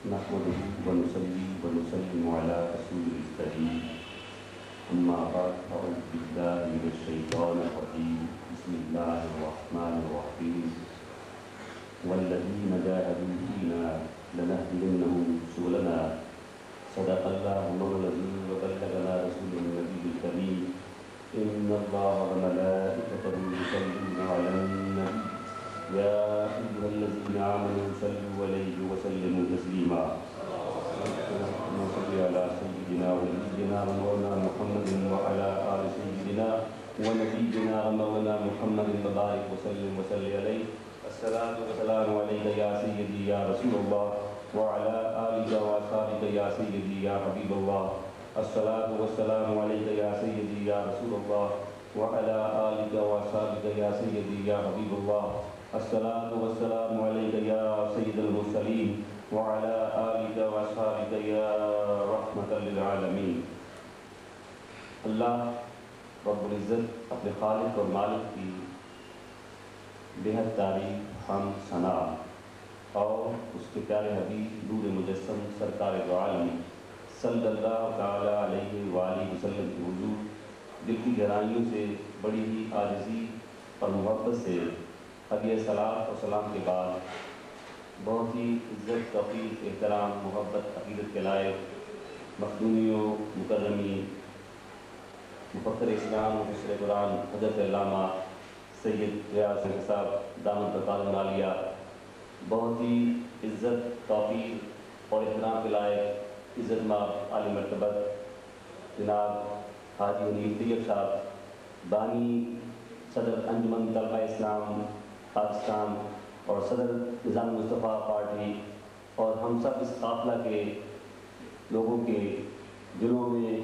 نحمده ونصلي ونسلم على رسوله الكريم أما بعد أعوذ بالله من الشيطان الرجيم بسم الله الرحمن الرحيم والذين جاهدوا فينا لنهدينهم سبلنا صدق الله مولانا وبلغنا رسوله النبي الكريم إن الله وملائكته يصلون على النبي يا أيها الذين آمنوا صلوا عليه وسلموا تسليما اللهم صل على سيدنا ونبينا ومولانا محمد وعلى آل سيدنا ونبينا ومولانا محمد وبارك وسلم عليه الصلاة والسلام عليك يا سيدي يا رسول الله وعلى آلك وأصحابك يا سيدي يا حبيب الله الصلاة والسلام عليك يا سيدي يا رسول الله وعلى آلك وأصحابك يا سيدي يا حبيب الله الصلاة والسلام عليك يا سيد المرسلين وعلى آلك وأصحابك يا رحمة للعالمين۔ اللہ رب العزت اپنے خالق اور مالک کی بےحد تعریف، حمد، ثنا اور اس کے پیارے حبیب نور مجسم سرکار دو عالم صلی اللہ تعالیٰ علیہ وآلہ وسلم کی حضور دل کی گہرائیوں سے بڑی ہی عاجزی اور محبت سے حدیث صلاۃ و سلام کے بعد بہت ہی عزت، توقیر، احترام، محبت، عقیدت کے لائق مخدومیوں، مکرمی، مفکر اسلام، مفسر قرآن حضرت علامہ سید ریاض صاحب دامن برکاتہ عالیہ، بہت ہی عزت، توقیر اور احترام کے لائق عزت مآب عالی مرتبت جناب حاجی حنیف طیب صاحب بانی صدر انجمن طلبہ اسلام پاکستان اور صدر نظام مصطفیٰ پارٹی اور ہم سب اس قافلہ کے لوگوں کے دلوں میں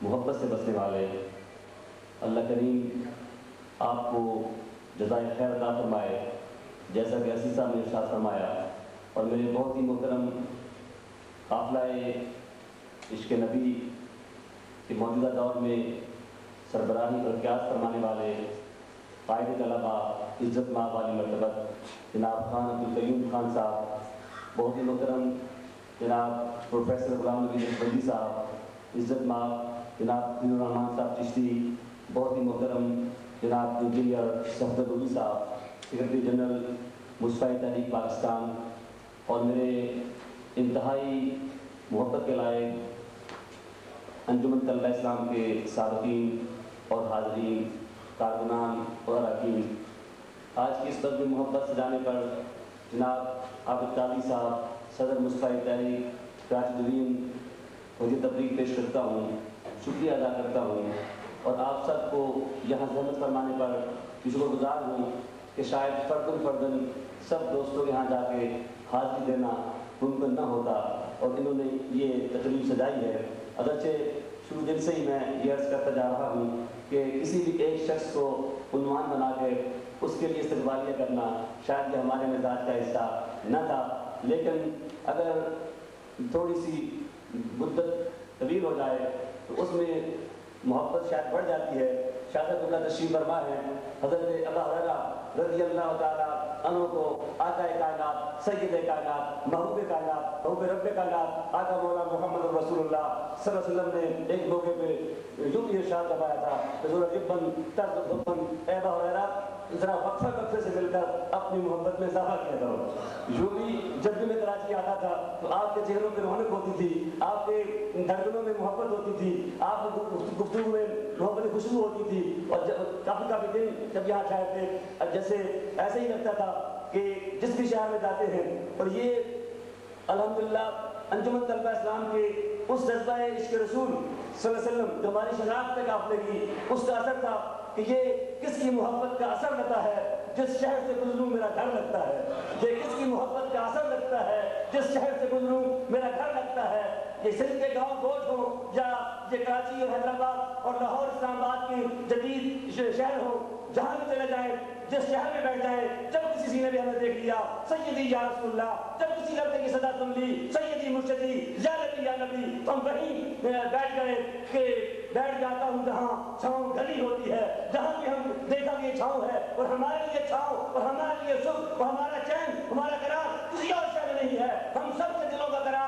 محبت سے بسنے والے، اللہ کریم آپ کو جزائے خیر عطا فرمائے جیسا کہ عزیز صاحب نے ارشاد فرمایا۔ اور میرے بہت ہی محترم قافلہ عشق نبی کے موجودہ دور میں سربراہی اور قیادت فرمانے والے قائد طلبہ عزت مآب عالی مرتبت جناب خان عبدالقیوم خان صاحب، بہت ہی محترم جناب پروفیسر غلام نبی نقشبندی صاحب، عزت مآب جناب دین الرحمان صاحب چشتی، بہت ہی محترم جناب انجینئر صفدر روبی صاحب، سیکرٹری جنرل مصفائی تحریک پاکستان، اور میرے انتہائی محبت کے لائق انجمن طلبہ اسلام کے صادقین اور حاضرین، کارکنان اور اراکین، آج کی اس طرز محبت سجانے پر جناب عابد قادری صاحب صدر مصفائی تحریک کراچی ڈویژن وزیر تبلیغ پیش کرتا ہوں، شکریہ ادا کرتا ہوں، اور آپ سب کو یہاں زحمت فرمانے پر شکر گزار ہوں کہ شاید فرداً سب دوستوں کے یہاں جا کے حاضری دینا ممکن نہ ہوتا اور انہوں نے یہ تقریب سجائی ہے۔ اگرچہ شروع دن سے ہی میں یہ عرض کرتا جا رہا ہوں کہ کسی بھی ایک شخص کو عنوان بنا کے اس کے لیے استقبالیہ کرنا شاید یہ ہمارے مزاج کا حصہ نہ تھا، لیکن اگر تھوڑی سی مدت طویل ہو جائے تو اس میں محبت شاید بڑھ جاتی ہے۔ شاہد اللہ تشریف فرما ہے، حضرت ابو ہریرہ رضی اللہ تعالیٰ عنہ کو آقا کائنات، سید کائنات، محبوب کائنات، محبوب رب کائنات آقا مولا محمد رسول اللہ صلی اللہ علیہ وسلم نے ایک موقع پہ یوں بھی ارشاد فرمایا تھا، حضور جبن ترک دبن، اے ابو ہریرہ ذرا وقفے سے مل کر اپنی محبت میں اضافہ کیا کرو۔ یوں بھی جب بھی میں کراچی آتا تھا تو آپ کے چہروں پہ رونق ہوتی تھی، آپ کے دھڑکنوں میں محبت ہوتی تھی، آپ کی گفتگو میں محبت خوشبو ہوتی تھی، اور کافی دن جب یہاں ٹھہرتے تھے جیسے ایسے ہی لگتا تھا کہ جس بھی شہر میں جاتے ہیں، اور یہ الحمدللہ انجمن طلبہ اسلام کے اس جذبہ عشق رسول صلی اللہ علیہ وسلم جو ہماری شناخت پہ قافلے کی اس کا اثر تھا کہ یہ کس کی محبت کا اثر لگتا ہے جس شہر سے گزروں میرا گھر لگتا ہے، یہ کس کی محبت کا اثر لگتا ہے جس شہر سے گزروں میرا گھر لگتا ہے۔ یہ سندھ کے گاؤں کوٹ ہو یا یہ کراچی اور حیدرآباد اور لاہور اسلام آباد کے جدید شہر ہو، جہاں بھی چلے جائیں، جس شہر میں بیٹھ جائیں، جب کسی نے بھی ہمیں دیکھ لیا سیدی یا رسول اللہ، جب کسی لڑکے کی صدا سن لی سیدی مرشدی یا نبی یا نبی، تو ہم وہیں بیٹھ گئے کہ بیٹھ جاتا ہوں جہاں چھاؤں گلی ہوتی ہے، جہاں بھی ہم دیکھا کہ یہ چھاؤں ہے، اور ہمارے لیے چھاؤں اور ہمارے لیے سکھ اور ہمارا چین، ہمارا قرار کسی اور شہر میں نہیں ہے۔ ہم سب کے دلوں کا قرار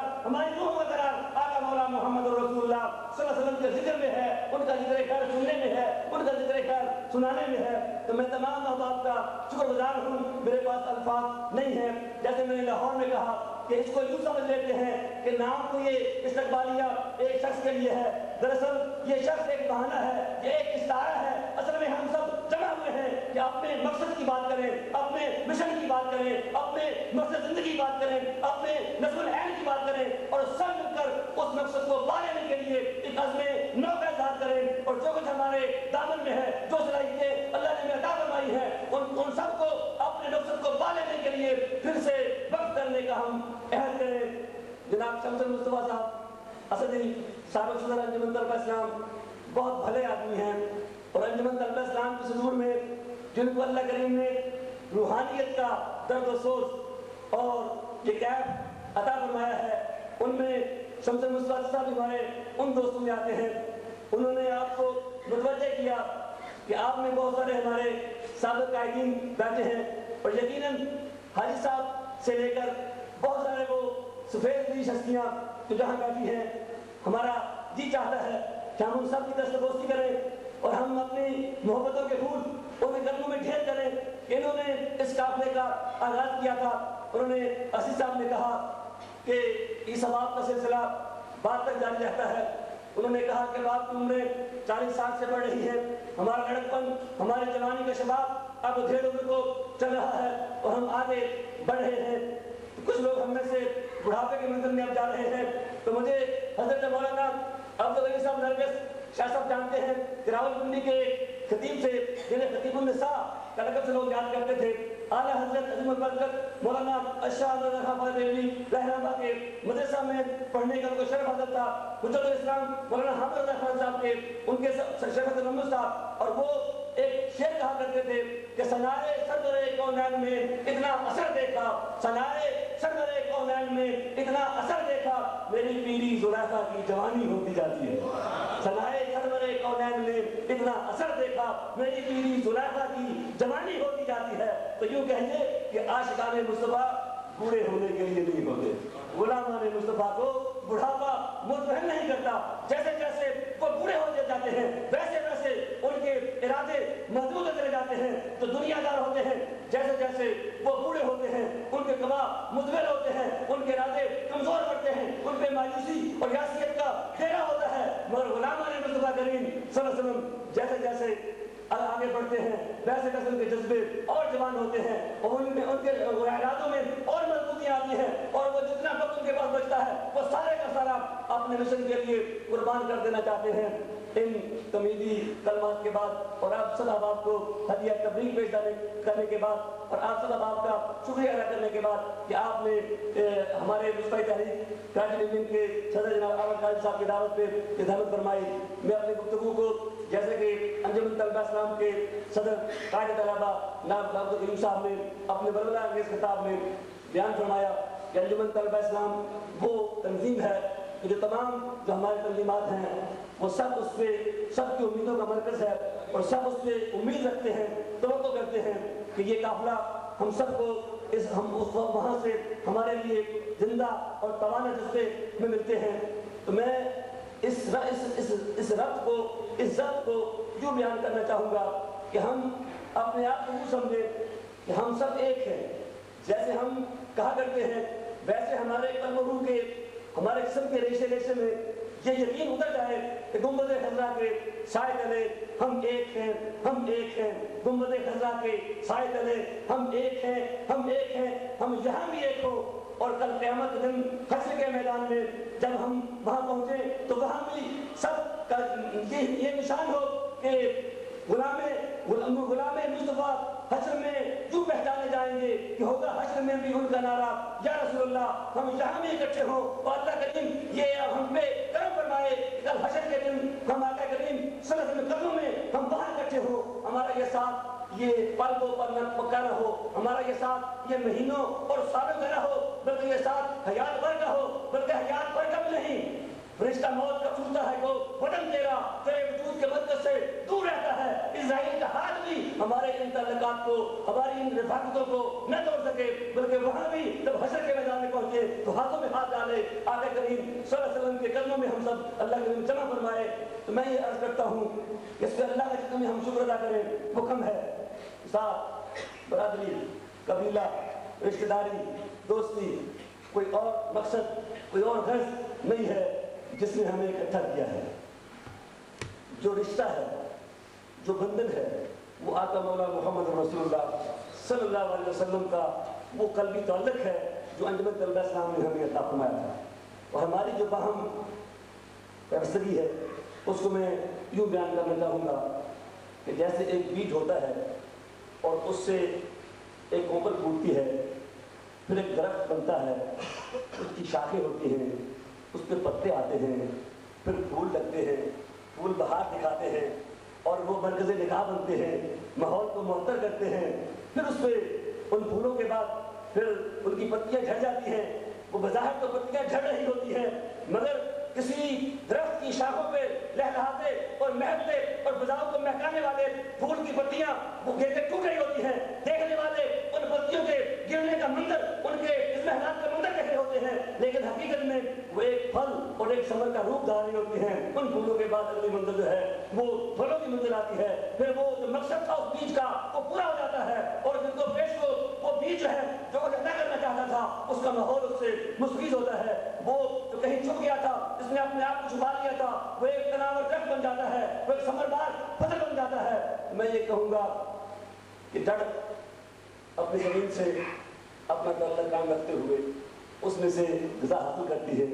ذکر میں ہے، ان کا ذکر خیر سننے میں ہے، ان کا ذکر خیر سنانے میں ہے۔ تو میں تمام احباب کا شکر گزار ہوں، میرے پاس الفاظ نہیں ہیں۔ جیسے میں نے لاہور میں کہا کہ اس کو یوں سمجھ لیتے ہیں کہ نام تو یہ استقبالیہ ایک شخص کے لیے ہے، دراصل یہ شخص ایک بہانہ ہے، یہ ایک استعارہ ہے۔ اصل میں ہم سب جمع ہوئے ہیں کہ اپنے مقصد کی بات کریں، اپنے مشن کی بات کریں، اپنے مقصد زندگی کی بات کریں، اپنے نظم العین کی بات کریں، اور سب مل کر اس مقصد کو پا لینے کے لیے ایک عزم نو کا اظہار کریں۔ اور جو کچھ ہمارے دامن میں ہے، جو صلاحیتیں اللہ نے ہمیں عطا فرمائی ہیں، ان سب کو اپنے مقصد کو پا لینے کے لیے پھر سے وقت کرنے کا ہم عہد کریں۔ جناب شمس المصطفیٰ صاحب اسدی سابق صدر انجمن طلبہ اسلام بہت بھلے آدمی ہیں، اور انجمن طلبہ اسلام کے صدور میں جن کو اللہ کریم نے روحانیت کا درد و سوز اور یہ کیف عطا فرمایا ہے، ان میں شمس المصطفیٰ صاحب ہمارے ان دوستوں میں آتے ہیں۔ انہوں نے آپ کو متوجہ کیا کہ آپ میں بہت سارے ہمارے سابق قائدین بیٹھے ہیں، اور یقیناً حاجی صاحب سے لے کر بہت سارے وہ سفید ہوئی شخصیاں جو جہاں بیٹھی ہیں، ہمارا جی چاہتا ہے کہ ہم ان سب کی دستبوسی کریں اور ہم اپنی محبتوں کے پھول ان کے قدموں میں ڈھیر کریں۔ انہوں نے اس قافلے کا آغاز کیا تھا، انہوں نے عزیز صاحب نے کہا کہ یہ ثواب کا سلسلہ بعد تک جاری رہتا ہے۔ انہوں نے کہا کہ آپ کی عمریں 40 سال سے بڑھ رہی ہیں، ہمارا لڑکپن، ہماری جوانی کا شباب اب ادھیڑ عمر کو چل رہا ہے اور ہم آگے بڑھ رہے ہیں۔ کچھ لوگ ہم میں سے بڑھاپے کے منزل میں اب جا رہے ہیں، تو مجھے حضرت مولانا عبدالغنی صاحب نرگس شاہ صاحب جانتے ہیں کہ راولپنڈی کے خطیب سے، جنہیں خطیب النساء کا لقب سے لوگ یاد کرتے تھے، اعلیٰ حضرت عظیم البرکت مولانا اشرف دہلوی رہنما کے مدرسہ میں پڑھنے کا ان کو شرف حاصل تھا۔ حجت الاسلام مولانا حامد رضا خان صاحب کے ان کے شیخ ترمذ صاحب، اور وہ ایک شعر کہا کرتے تھے کہ سنائے سرور کونین میں اتنا اثر دیکھا، سنائے سرور کونین میں اتنا اثر دیکھا، میری پیری زلیخا کی جوانی ہوتی جاتی ہے۔ سنائے سرور کونین میں اتنا اثر دیکھا، میری پیری زلیخا کی جوانی ہوتی جاتی ہے۔ تو یوں کہیے کہ عاشقان مصطفیٰ بوڑھے ہونے کے لیے نہیں ہوتے، غلامان مصطفیٰ کو بڑھاپا مطمئن نہیں کرتا۔ جیسے جیسے وہ بوڑھے ہوتے جاتے ہیں، ویسے ویسے ان کے ارادے محدود ہوتے جاتے ہیں، تو دنیا دار ہوتے ہیں۔ جیسے جیسے وہ بوڑھے ہوتے ہیں، ان کے گواہ مدبر ہوتے ہیں، ان کے ارادے کمزور پڑتے ہیں، ان پہ مایوسی اور یاسیت کا گھیرا ہوتا ہے۔ مگر غلامان مصطفیٰ کریم صلی اللہ علیہ وسلم جیسے جیسے آگے بڑھتے ہیں، ویسے ویسے ان کے جذبے اور جوان ہوتے ہیں، اور ان کے ارادوں میں اور مضبوطیاں آتی ہیں، اور وہ جتنا وقت ان کے پاس بچتا ہے وہ سارے کا سارا اپنے مشن کے لیے قربان کر دینا چاہتے ہیں۔ ان تمیدی کلمات کے بعد اور آپ سب احباب کو ہدیہ تبریک پیش کرنے کے بعد اور آپ سب احباب کا شکریہ ادا کرنے کے بعد کہ آپ نے ہمارے مصطفی تحریک کراچی ڈویژن کے صدر جناب احمد خالد صاحب کی دعوت پہ اجازت فرمائی۔ میں اپنی گفتگو کو جیسے کہ انجمن طلبہ اسلام کے صدر قائد طلبہ جناب عبدالغنی صاحب نے اپنے بلبلہ انگیز خطاب میں بیان فرمایا کہ انجمن طلبہ اسلام وہ تنظیم ہے جو تمام جو ہماری تنظیمات ہیں وہ سب اس پہ سب کی امیدوں کا مرکز ہے، اور سب اس پہ امید رکھتے ہیں، توقع کرتے ہیں کہ یہ قافلہ ہم سب کو ہم اس وہاں سے ہمارے لیے زندہ اور توانا جذبے میں ملتے ہیں۔ تو میں اس ربط کو، اس ضبط کو یوں بیان کرنا چاہوں گا کہ ہم اپنے آپ کو یوں سمجھیں کہ ہم سب ایک ہیں۔ جیسے ہم کہا کرتے ہیں ویسے ہمارے قلب و روح کے، ہمارے جسم کے ریشے ریشے میں یہ یقین اتر جائے کہ گنبد خضرا کے سائے تلے ہم ایک ہیں، ہم ایک ہیں، گنبد خضرا کے سائے تلے ہم ایک ہیں، ہم ایک ہیں، ہم یہاں بھی ایک ہو، اور کل قیامت دن حشر کے میدان میں جب ہم وہاں پہنچے تو وہاں بھی سب کا یہ نشان ہو کہ غلام مصطفیٰ حشر میں یوں پہچانے جائیں گے کہ ہوگا حشر میں بھی ان کا نعرہ یا رسول اللہ، ہم یہاں بھی اکٹھے ہوں، اور اللہ کریم یہ ہم پہ کرم فرمائے کہ کل حشر کے دن ہم آقا کریم صلی اللہ علیہ وسلم قدموں میں ہم وہاں اکٹھے ہوں۔ ہمارا یہ ساتھ یہ پل کو پل پکا نہ ہو، ہمارا یہ ساتھ یہ مہینوں اور سالوں کا نہ ہو، بلکہ یہ ساتھ حیات بھر کا ہو، بلکہ حیات بھر کا بھی نہیں۔ فرشتہ موت کا پوچھتا ہے کو وطن تیرا تیرے وجود کے مرکز سے دور رہتا ہے۔ اسرائیل کا ہاتھ بھی ہمارے ان تعلقات کو، ہماری ان رفاقتوں کو نہ توڑ سکے، بلکہ وہاں بھی جب حشر کے میدان میں پہنچے تو ہاتھوں میں ہاتھ ڈالے، آقا کریم صلی اللہ علیہ وسلم کے قدموں میں ہم سب اللہ کریم جمع فرمائے۔ تو میں یہ عرض کرتا ہوں کہ اس پہ اللہ کا جتنا بھی ہم شکر ادا کریں وہ کم ہے۔ ذات، برادری، قبیلہ، رشتہ داری، دوستی، کوئی اور مقصد، کوئی اور غرض نہیں ہے جس نے ہمیں اکٹھا کیا ہے۔ جو رشتہ ہے، جو بندھن ہے، وہ آقا مولا محمد رسول اللہ صلی اللہ علیہ وسلم کا وہ قلبی تعلق ہے جو انجمن طلبہ اسلام نے ہمیں عطا فرمایا تھا۔ اور ہماری جو باہم پیوستگی ہے اس کو میں یوں بیان کرنا چاہوں گا کہ جیسے ایک بیج ہوتا ہے اور اس سے ایک کوپل پھوٹتی ہے، پھر ایک درخت بنتا ہے، اس کی شاخیں ہوتی ہیں، اس پہ پتے آتے ہیں، پھر پھول لگتے ہیں، پھول بہار دکھاتے ہیں اور وہ مرکز نگاہ بنتے ہیں، ماحول کو معطر کرتے ہیں۔ پھر اس پہ ان پھولوں کے بعد پھر ان کی پتیاں جھڑ جاتی ہیں۔ وہ بظاہر تو پتیاں جھڑ رہی ہوتی ہیں مگر کسی درخت کی شاخوں پہ لہلہاتے اور مہکتے اور فضاؤں کو مہکانے والے پھول کی پتیاں وہ گر کے ٹوٹ رہی ہوتی ہیں۔ دیکھنے والے ان پتیوں کے گرنے کا منظر، ان کے اس محنت کا منظر دیکھ رہے ہوتے ہیں، لیکن حقیقت میں وہ ایک پھل اور ایک ثمر کا روپ دھار رہی ہوتی ہیں۔ ان پھولوں کے بعد اگلی منظر جو ہے وہ پھلوں کی منظر آتی ہے۔ پھر وہ جو مقصد تھا اس بیج کا وہ پورا ہو جاتا ہے اور جن کو پیش کو وہ بیج جو ہے جو ادا کرنا چاہتا تھا اس کا ماحول اس سے مستفیض ہوتا ہے۔ وہ جو کہیں چھپ گیا تھا، اس نے اپنے آپ کو چھپا لیا تھا، وہ ایک تناور درخت بن جاتا ہے، وہ ایک ثمردار فصل بن جاتا ہے۔ میں یہ کہوں گا کہ جڑ اپنی زمین سے اپنا تعلق قائم رکھتے ہوئے اس میں سے غذا حاصل کرتی ہے،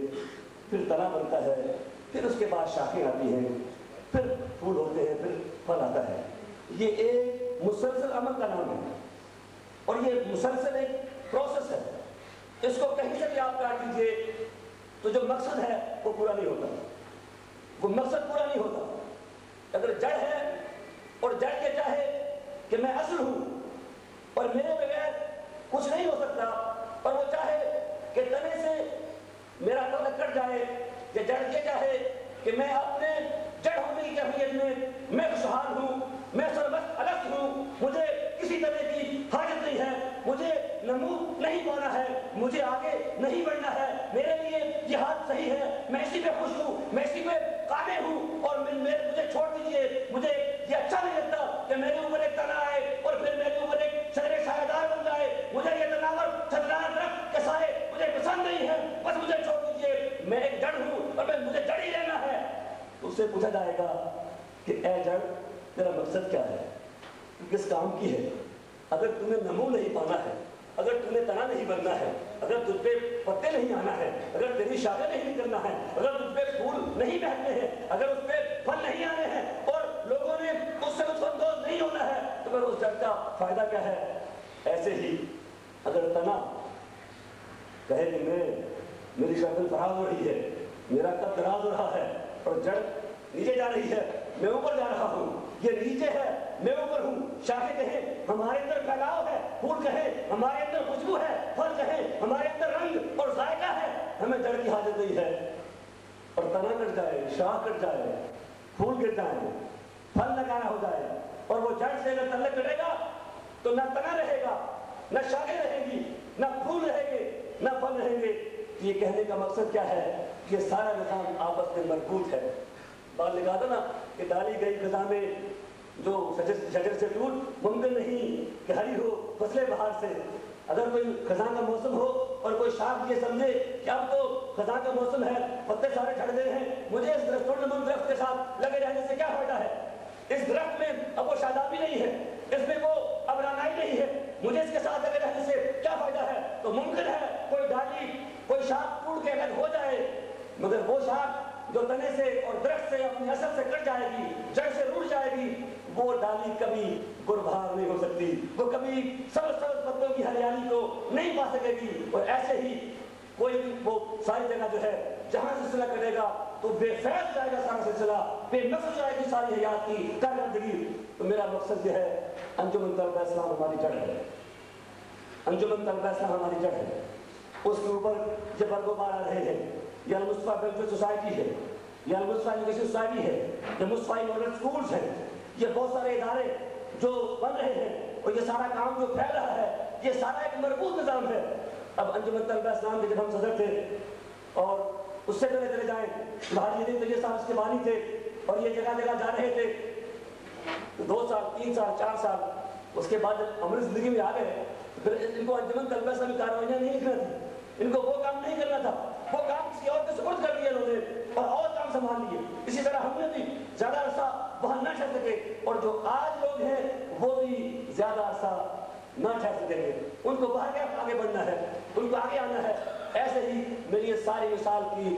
پھر تنا بنتا ہے، پھر اس کے بعد شاخیں آتی ہیں، پھر پھول ہوتے ہیں، پھر پھل آتا ہے۔ یہ ایک مسلسل عمل کا نام ہے اور یہ مسلسل ایک پروسیس ہے۔ اس کو کہیں سے بھی آپ کاٹ دیجیے تو جو مقصد ہے وہ پورا نہیں ہوتا، وہ مقصد پورا نہیں ہوتا۔ اگر جڑ ہے اور جڑ کے چاہے کہ میں اصل ہوں اور میرے بغیر کچھ نہیں ہو سکتا، اور وہ چاہے کہ تنے سے میرا تعلق کٹ جائے، کہ جڑ کے چاہے کہ میں اپنے جڑ ہونے کی کیفیت میں خوشحال ہوں، میں سرمست الگ ہوں، مجھے کسی طرح کی حاجت نہیں ہے، مجھے نمو نہیں پانا ہے، مجھے آگے نہیں بڑھنا ہے، میرے لیے یہ حال صحیح ہے، میں اسی پہ خوش ہوں، میں اسی پہ قابل ہوں، اور مجھے چھوڑ دیجئے، مجھے یہ اچھا نہیں لگتا کہ میرے اوپر ایک تنا آئے اور پھر میرے اوپر ایک شجر سایہ دار بن جائے، مجھے یہ تناور چھترار درخت کے سائے مجھے پسند نہیں ہے، بس مجھے چھوڑ دیجئے، میں ایک جڑ ہوں اور مجھے جڑ ہی لینا ہے۔ تو اس سے پوچھا جائے گا کہ اے جڑ تیرا مقصد کیا ہے، کس کام کی ہے؟ اگر تمہیں نمو نہیں پانا ہے، اگر تمہیں تنا نہیں بننا ہے، اگر تجھ پہ پتے نہیں آنا ہے، اگر تیری شاخیں نہیں نکلنا ہے، اگر تجھ پہ پھول نہیں بہنے ہیں، اگر اس پہ پھل نہیں آنے ہیں اور لوگوں نے اس سے لطف اندوز نہیں ہونا ہے، تو پھر اس جڑ کا فائدہ کیا ہے؟ ایسے ہی اگر تنا کہے کہ میری شکل فراغ ہو رہی ہے، میرا قد دراز ہو رہا ہے اور جڑ نیچے جا رہی ہے، میں اوپر جا رہا ہوں، یہ نیچے ہے میں اوپر ہوں، شاخیں کہیں ہمارے اندر پھیلاؤ ہے، پھول کہیں ہمارے اندر خوشبو ہے، پھل کہیں ہمارے اندر رنگ اور ذائقہ ہے، ہمیں جڑ کی حاجت نہیں ہے۔ اور تنا کٹ جائے، شاخ کٹ جائے، پھول گر جائیں، پھل لگانا ہو جائے اور وہ جڑ سے اگر تعلق کٹے گا تو نہ تنا رہے گا، نہ شاخیں رہیں گی، نہ پھول رہیں گے، نہ پھل رہیں گے۔ یہ کہنے کا مقصد کیا ہے؟ یہ سارا نظام آپس میں مربوط ہے۔ بات لکھا تھا نا کہ ڈالی گئی خزاں میں جو شجر سے ٹوٹ ممکن نہیں کہ ہری ہو فصلیں بہار سے۔ اگر کوئی خزاں کا موسم ہو اور کوئی شاخ یہ سمجھے کہ اب تو خزاں کا موسم ہے، پتے سارے جھڑ گئے ہیں، مجھے اس درخت کے ساتھ لگے رہنے سے کیا فائدہ ہے؟ اس درخت میں اب وہ شادابی نہیں ہے، اس میں وہ اب رانائی نہیں ہے، مجھے اس کے ساتھ لگے رہنے سے کیا فائدہ ہے؟ تو ممکن ہے کوئی ڈالی کوئی شاخ ٹوٹ کے الگ ہو جائے، مگر وہ شاخ جو تنے سے اور درخت سے اپنی اصل سے کٹ جائے گی، جڑ سے روٹ جائے گی، وہ ڈالی کبھی گربھار نہیں ہو سکتی، وہ کبھی سبز پتوں کی ہریالی کو نہیں پا سکے گی۔ اور ایسے ہی کوئی بھی وہ ساری جگہ جو ہے جہاں سلسلہ کرے گا تو بے فیض جائے گا سارا سلسلہ، بے مقصد جائے گی ساری حیات کی کارکردگی۔ تو میرا مقصد یہ ہے، انجمن طلبہ اسلام ہماری جڑ ہے، انجمن طلبہ اسلام ہماری جڑ ہے، اس کے اوپر یہ برگوبار آ رہے ہیں۔ یہ المصطفیٰ ویلفیئر سوسائٹی ہے، یہ المصطفیٰ ایجوکیشن سوسائٹی ہے، یہ مصطفیٰ ماڈل اسکولز ہیں، یہ بہت سارے ادارے جو بن رہے ہیں اور یہ سارا کام جو پھیل رہا ہے، یہ سارا ایک مربوط نظام ہے۔ اب انجمن طلبہ اسلام کے جب ہم صدر تھے اور اس سے پہلے چلے جائیں بھائی الدین طیب صاحب اس کے بانی تھے اور یہ جگہ جگہ جا رہے تھے 2 سال 3 سال 4 سال، اس کے بعد جب عملی زندگی میں آ گئے پھر ان کو انجمن طلبہ اسلامی کارروائیاں نہیں لکھنا تھی، ان کو وہ کام نہیں کرنا تھا، وہ کام کسی اور کے سپرد کر دیا انہوں نے اور کام سنبھال لیے۔ اسی طرح ہم نے بھی زیادہ عرصہ وہاں نہ ٹھہر سکے اور جو آج لوگ ہیں وہ بھی زیادہ عرصہ نہ ٹھہر سکیں گے، ان کو باہر کیا آگے بڑھنا ہے، ان کو آگے آنا ہے۔ ایسے ہی میری یہ ساری مثال کی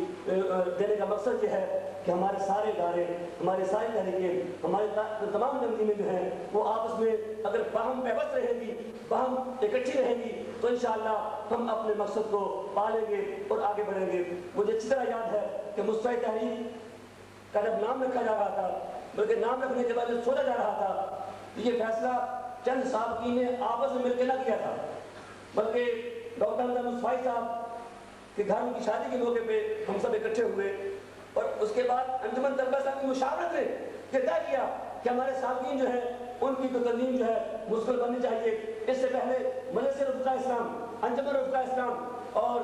دینے کا مقصد یہ ہے کہ ہمارے سارے ادارے، ہماری ساری تحریکیں، ہماری تمام تنظیمیں جو ہیں وہ آپس میں اگر باہم پیوست رہیں گی، باہم اکٹھی رہیں گی تو انشاءاللہ ہم اپنے مقصد کو پالیں گے اور آگے بڑھیں گے۔ مجھے اچھی طرح یاد ہے کہ مستعد تحریک کا جب نام رکھا جا رہا تھا، بلکہ نام رکھنے کے بعد سوچا جا رہا تھا تو یہ فیصلہ چند سابقین نے آپس میں مل کے نہ کیا تھا، بلکہ ڈاکٹر حمزہ مصطفی صاحب کہ گھر ان کی شادی کے موقع پہ ہم سب اکٹھے ہوئے اور اس کے بعد انجمن طلبہ صاحب کی مشاورت نے یہ طے کیا کہ ہمارے سابقین جو ہیں ان کی تو تنظیم جو ہے مستقل بننی چاہیے۔ اس سے پہلے مجلس رفقاء اسلام، انجمن رفقاء اسلام اور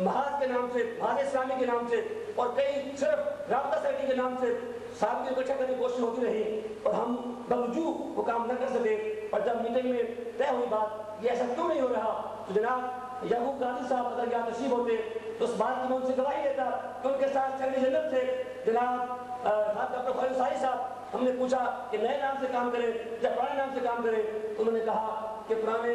محاذ کے نام سے، محاذ اسلامی کے نام سے اور کئی صرف رابطہ سیٹی کے نام سے سابقین اکٹھا کرنے کی کوشش ہوتی رہی اور ہم باوجود وہ کام نہ کر سکے۔ اور جب میٹنگ میں طے ہوئی بات یہ ایسا کیوں نہیں ہو رہا تو جناب یعقوب قادری صاحب اگر یہاں تشریف ہوتے تو اس بات کی میں ان سے گواہی دیتا کہ ان کے ساتھ سیکرٹری جنرل تھے جناب ڈاکٹر خالد صاحب صاحب۔ ہم نے پوچھا کہ نئے نام سے کام کریں یا پرانے نام سے کام کریں، تو انہوں نے کہا کہ پرانے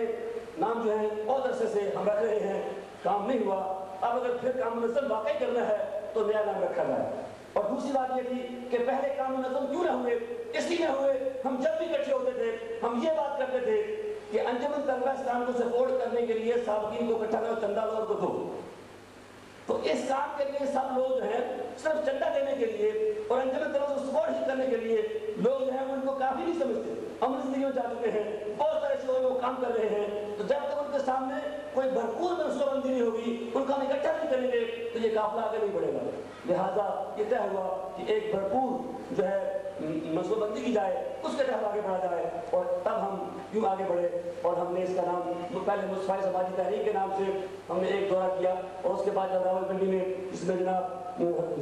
نام جو ہیں بہت عرصے سے ہم رکھ رہے ہیں، کام نہیں ہوا، اب اگر پھر کام منظم واقعی کرنا ہے تو نیا نام رکھا جائے۔ اور دوسری بات یہ تھی کہ پہلے کام منظم کیوں نہ ہوئے، اس لیے نہ ہوئے ہم جب بھی اکٹھے ہوتے تھے ہم یہ بات کرتے تھے کہ انجمن طلبہ اسلام کو سپورٹ کرنے کے لیے سابقین کو اکٹھا کرو، چندہ لو کو دو۔ تو اس کام کے لیے سب لوگ جو ہیں صرف چندہ دینے کے لیے اور انجمن طلبہ کو سپورٹ کرنے کے لیے لوگ جو ہیں ان کو کافی نہیں سمجھتے۔ ہم زندگی میں جا چکے ہیں، بہت سارے شعبوں میں وہ کام کر رہے ہیں، تو جب تک ان کے سامنے کوئی بھرپور منصوبہ بندی نہیں ہوگی، ان کو ہم اکٹھا نہیں کریں گے تو یہ قافلہ آگے نہیں بڑھے گا۔ لہٰذا یہ طے ہوا کہ ایک بھرپور جو ہے منصوبہ بندی کی جائے، اس کے تحت آگے بڑھا جائے اور تب ہم یوں آگے بڑھے۔ اور ہم نے اس کا نام پہلے مصطفی سماجی تحریک کے نام سے ہم نے ایک دورہ کیا اور اس کے بعد جب راولپنڈی میں جس میں جناب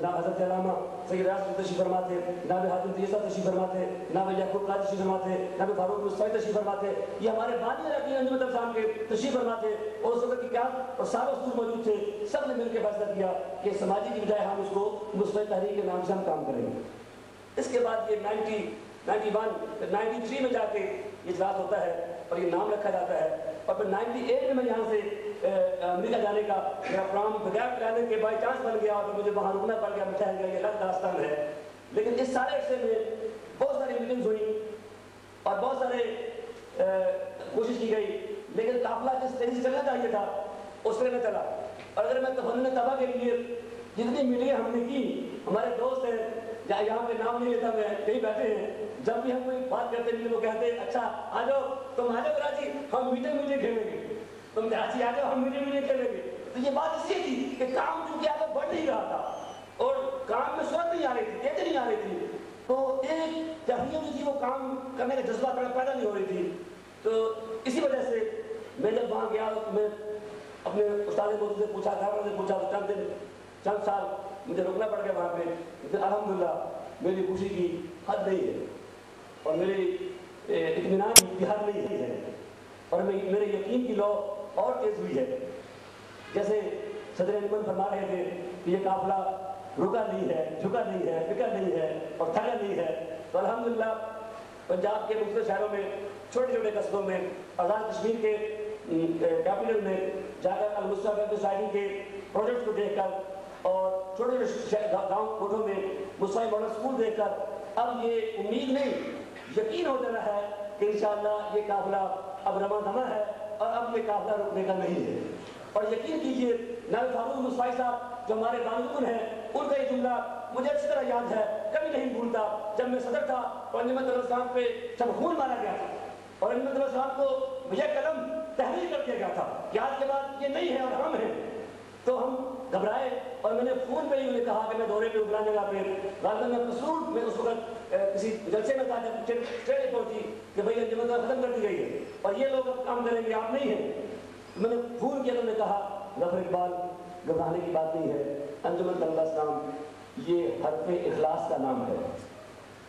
حضرت علامہ سید ریاض تشریف فرما تھے، جناب حاتم طیب صاحب تشریف فرما تھے، جناب یعقوب قادری تشریف فرما تھے، جناب فاروق مصطفی تشریف فرما تھے، یہ ہمارے بانی اراکین انجمن طلبہ اسلام کے تشریف فرما تھے اور اس وقت کی قیادت اور سارے اصول موجود تھے۔ سب نے مل کے فیصلہ کیا کہ سماجی کی بجائے ہم اس کو مصطفی تحریک کے نام سے ہم کام کریں گے۔ اس کے بعد یہ 91 93 میں جا کے یہ اجلاس ہوتا ہے اور یہ نام رکھا جاتا ہے اور پھر 98 میں یہاں سے امریکہ جانے کا میرا پروگرام بغیر پلاننگ کے بائی چانس بن گیا اور مجھے وہاں رکنا پڑ گیا، میں ٹھہر گیا، یہ الگ داستان ہے۔ لیکن اس سارے عرصے میں بہت ساری میٹنگز ہوئی اور بہت سارے کوشش کی گئی، لیکن قافلہ جس تیزی سے چلنا چاہیے تھا اس طرح نہ چلا۔ اور اگر میں تفنن تباہ کے لیے جتنی میٹنگیں ہم نے کی، ہمارے دوست ہیں یہاں پہ نام نہیں لیتا میں، کہیں بیٹھے ہیں، جب بھی ہم کوئی بات کرتے ہیں وہ کہتے ہیں اچھا آ جاؤ تم، آ جاؤ کراچی، ہم میٹنگ کھیلیں گے، تم کراچی آ جاؤ ہم میٹنگ کھیلیں گے۔ تو یہ بات اس لیے تھی کہ کام چونکہ آگے بڑھ نہیں رہا تھا اور کام میں صورت نہیں آ رہی تھی، تیزی نہیں آ رہی تھی، تو ایک تحریک جو تھی وہ کام کرنے کا جذبہ پیدا نہیں ہو رہی تھی۔ تو اسی وجہ سے میں جب وہاں گیا میں اپنے استاد موضوع سے پوچھا تھا، میں نے پوچھا چند سال مجھے رکنا پڑ گیا وہاں پہ، لیکن الحمدللہ میری خوشی کی حد نہیں ہے اور میری اطمینان کی حد نہیں ہے اور میرے یقین کی لو اور تیز ہوئی ہے۔ جیسے صدر انجمن فرما رہے تھے کہ یہ قافلہ رکا نہیں ہے، جھکا نہیں ہے، فکر نہیں ہے اور تھکا نہیں ہے، تو الحمدللہ پنجاب کے مختلف شہروں میں چھوٹے چھوٹے قصبوں میں، آزاد کشمیر کے کیپٹل میں جا کر المصطفیٰ سوسائٹی کے پروجیکٹس کو دیکھ کر اور چھوٹے چھوٹے گاؤں کوٹوں میں مصطفی ماڈل اسکول دیکھ کر اب یہ امید نہیں، یقین ہو جا رہا ہے کہ انشاءاللہ یہ قافلہ اب رواں دواں ہے اور اب یہ قافلہ رکنے کا نہیں ہے۔ اور یقین کیجئے نائب فاروق مصطفی صاحب جو ہمارے بانی ہیں ان کا یہ جملہ مجھے اچھی طرح یاد ہے، کبھی نہیں بھولتا۔ جب میں صدر تھا اور انجمن طلبہ اسلام پہ جب خون مارا گیا تھا اور انجمن طلبہ اسلام کو یہ قدم تحریر کر دیا گیا تھا کہ آج کے بعد یہ نہیں ہے اور ہم ہیں، تو ہم گھبرائے اور میں نے فون پہ ہی انہیں کہا کہ میں دورے پہ ابھرانے کا پھر غالباً میں قصور میں اس وقت کسی جلسے میں تھا جب ٹرین پہنچی کہ بھائی انجمن ختم کر دی گئی ہے اور یہ لوگ اب کام کریں گے، آپ نہیں ہیں۔ میں نے پھول کے انہوں نے کہا ظفر اقبال گھبرانے کی بات نہیں ہے، انجمن طلبہ اسلام یہ حرف اخلاص کا نام ہے،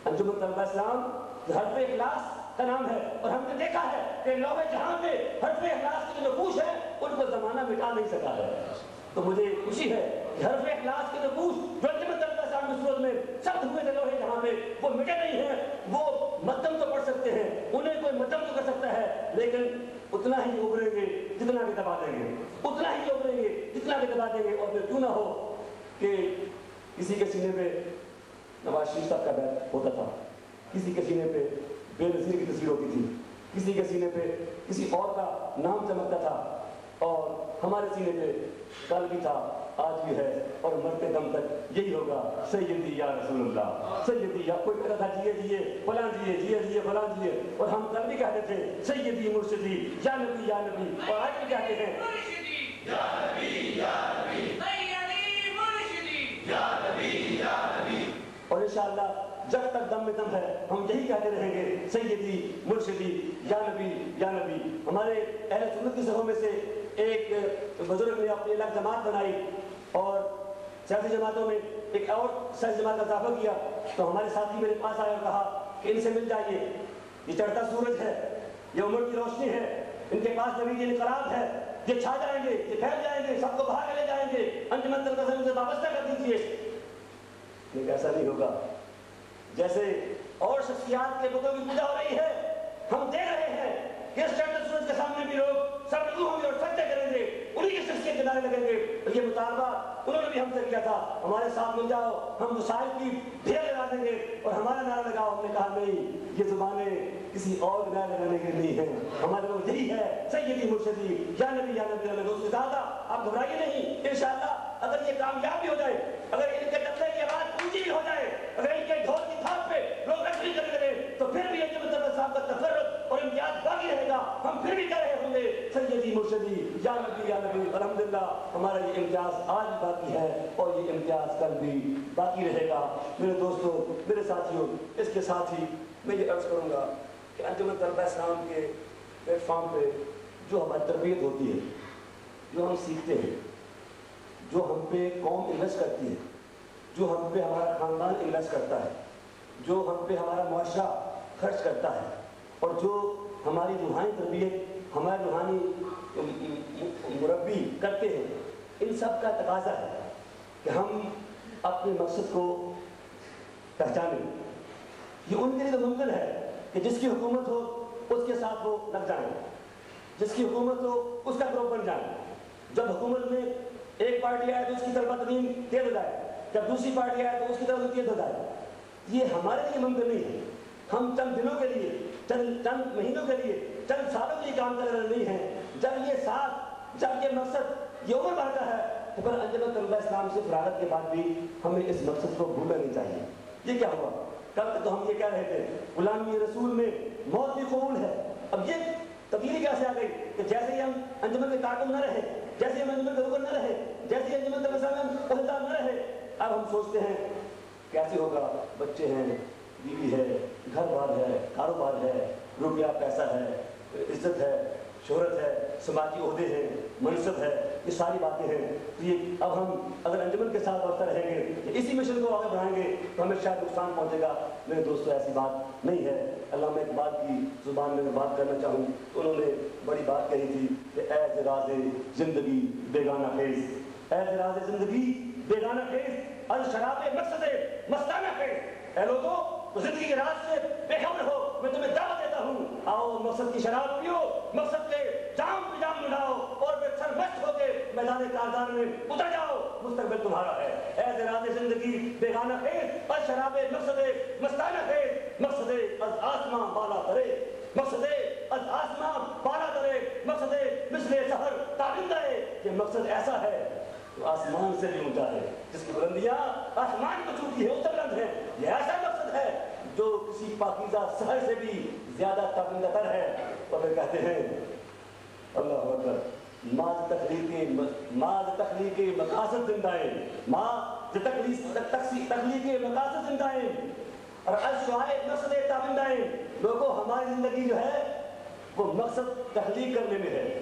انجمن طلبہ اسلام حرف اخلاص کا نام ہے، اور ہم نے دیکھا ہے کہ لوح جہاں میں حرف اخلاص کے جو نقوش ہیں ان کو زمانہ مٹا نہیں سکا ہے۔ تو مجھے خوشی ہے کہ حرف اخلاص کے نقوش جو انجمن طلبہ اسلام کی صورت میں سخت ہوئے تھے لوح جہاں میں، وہ مٹے نہیں ہیں، وہ مدم تو پڑھ سکتے ہیں، انہیں کوئی مدم تو کر سکتا ہے، لیکن اتنا ہی ابھریں گے جتنا کہ دبا دیں گے، اتنا ہی ابھریں گے جتنا کہ دبا دیں گے۔ اور پھر کیوں نہ ہو کہ کسی کے سینے پہ نواز شریف صاحب کا بیت ہوتا تھا، کسی کے سینے پہ بے نظیر کی تصویر ہوتی تھی، کسی کے سینے پہ کسی اور کا نام چمکتا تھا، اور ہمارے سینے پہ کل بھی تھا، آج بھی ہے، اور مرتے دم تک یہی ہوگا، سیدی یا رسول اللہ، سیدی یا کوئی کہتا تھا جیے جیے فلاں جیے، جیے جیے فلاں جیے، اور ہم کل بھی کہتے تھے سیدی مرشدی یا نبی یا نبی، اور آج بھی کہتے ہیں یا نبی یا نبی، سیدی مرشدی یا نبی یا نبی، اور انشاءاللہ جب تک دم میں دم ہے ہم یہی کہتے رہیں گے سیدی مرشدی یا نبی یا نبی۔ ہمارے اہل سنت کی صفوں میں سے ایک بزرگ نے اپنی الگ جماعت بنائی اور سیاسی جماعتوں میں ایک اور سیاسی جماعت کا اضافہ کیا، تو ہمارے ساتھی میرے پاس آئے اور کہا کہ ان سے مل جائیے، یہ چڑھتا سورج ہے، یہ عمر کی روشنی ہے، ان کے پاس نبی انقلاب ہے، یہ چھا جائیں گے، یہ پھیل جائیں گے، سب کو بھاگ لے جائیں گے، انجمن طلبہ سے مجھے وابستہ کر دیجیے۔ لیکن ایسا نہیں ہوگا، جیسے اور شخصیات کے بتوں کی پوجا ہو رہی ہے، ہم دیکھ رہے ہیں کہ اس چڑھتے سورج کے سامنے بھی لوگ سب رکوع ہوں گے اور سجدے کریں گے، انہی کی شخصیت کے نعرے لگیں گے۔ اور یہ مطالبہ انہوں نے بھی ہم سے کیا تھا، ہمارے ساتھ مل جاؤ، ہم وسائل کی ڈھیر لگا دیں گے اور ہمارا نعرہ لگاؤ۔ ہم نے کہا نہیں، یہ زبانیں کسی اور نعرے لگانے کے نہیں ہیں، ہمارے لوگ یہی ہے سیدی مرشدی یا نبی یا نبی۔ دوست نے کہا تھا آپ گھبرائیے نہیں، انشاءاللہ اگر یہ کامیاب بھی ہو جائے، اگر ان کے تبلے کی آواز اونچی بھی ہو جائے، اگر ان کے ڈھول کی تھاپ پہ لوگ رقص بھی کرنے لگے، تو پھر بھی انجمن طلبہ صاحب کا تفرق اور امتیاز باقی رہے گا، ہم پھر بھی کہہ رہے ہوں گے سیدی مرشدی یا نبی یا نبی۔ الحمدللہ ہمارا یہ امتیاز آج باقی ہے اور یہ امتیاز کل بھی باقی رہے گا۔ میرے دوستوں، میرے ساتھیوں، اس کے ساتھ ہی میں یہ عرض کروں گا کہ انجمن طلبہ اسلام کے پلیٹ فارم پہ جو ہماری تربیت ہوتی ہے، جو ہم سیکھتے ہیں، جو ہم پہ قوم انویسٹ کرتی ہے، جو ہم پہ ہمارا خاندان انویسٹ کرتا ہے، جو ہم پہ ہمارا معاشرہ خرچ کرتا ہے، اور جو ہماری روحانی تربیت ہمارے روحانی مربی کرتے ہیں، ان سب کا تقاضا ہے کہ ہم اپنے مقصد کو پہچانیں۔ یہ ان کے لیے تو ممکن ہے کہ جس کی حکومت ہو اس کے ساتھ وہ لگ جائیں، جس کی حکومت ہو اس کا گروپ بن جائیں۔ جب حکومت میں ایک پارٹی آئے تو اس کی طرف ترمیم تیز ہو جائے، جب دوسری پارٹی آئے تو اس کی طرف تیز ہو جائے۔ یہ ہمارے لیے ممکن نہیں ہے۔ ہم چند دنوں کے لیے، چند مہینوں کے لیے، چند سالوں کے لیے کام کر رہے نہیں ہیں۔ جب یہ ساتھ، جب یہ مقصد، یہ عمر بڑھتا ہے، تو پھر انجمن طلبہ اسلام سے فراغت کے بعد بھی ہمیں اس مقصد کو بھولنا نہیں چاہیے۔ یہ کیا ہوا؟ کل تک تو ہم یہ کہہ رہے تھے غلامی رسول میں موت بھی قبول ہے، اب یہ تبدیلی کیسے آ گئی کہ جیسے ہی ہم انجمن کے کارکن نہ رہے، جیسے ہم انجمن کے رکن نہ رہے، جیسے انجمن طلبہ اسلام میں عہدیدار نہ رہے، اب ہم سوچتے ہیں کیسے ہوگا، بچے ہیں، بیوی ہے، گھر بار ہے، کاروبار ہے، روپیہ پیسہ ہے، عزت ہے، شہرت ہے، سماجی عہدے ہیں، منصب ہے، یہ ساری باتیں ہیں۔ تو یہ اب ہم اگر انجمن کے ساتھ وابستہ رہیں گے، اسی مشن کو آگے بڑھائیں گے تو ہمیں شاید نقصان پہنچے گا۔ میرے دوستوں ایسی بات نہیں ہے۔ علامہ اقبال کی زبان میں بات کرنا چاہوں تو انہوں نے بڑی بات کہی تھی کہ اے زراز زندگی بیگانہ خیز، اے زراز زندگی بیگانہ خیز، از شراب مقصد مستانہ خیز۔ اے لوگوں تو زندگی کے راز سے بے خبر ہو، میں تمہیں دعوت دیتا ہوں، آؤ مقصد کی شراب پیو، مقصد کے جام پہ جام ملاؤ اور پھر سرمست ہو کے میدان کارزار میں اتر جاؤ، مستقبل تمہارا ہے۔ اے زراز زندگی بیگانہ خیز، از شراب مقصد مستانہ خیز، مقصد از آسمان بالا ترے، مقصد از آسمان بالا ترے، مقصد مثل سحر تابندہ ہے۔ یہ مقصد ایسا ہے جو آسمان سے بھی اونچا ہے، جس کی بلندیاں آسمان کو چھوتی ہے، اس سے بلند ہے۔ یہ ایسا مقصد ہے جو کسی پاکیزہ سحر سے بھی زیادہ تابندہ تر ہے۔ اور پھر کہتے ہیں اللہ اکبر، ماذ تخلیق مقاصد زندائیں، ماذ تخلیق مقاصد زندائیں، اور اشعائے مقصد تابندائیں۔ لوگوں ہماری زندگی جو ہے وہ مقصد تخلیق کرنے میں ہے،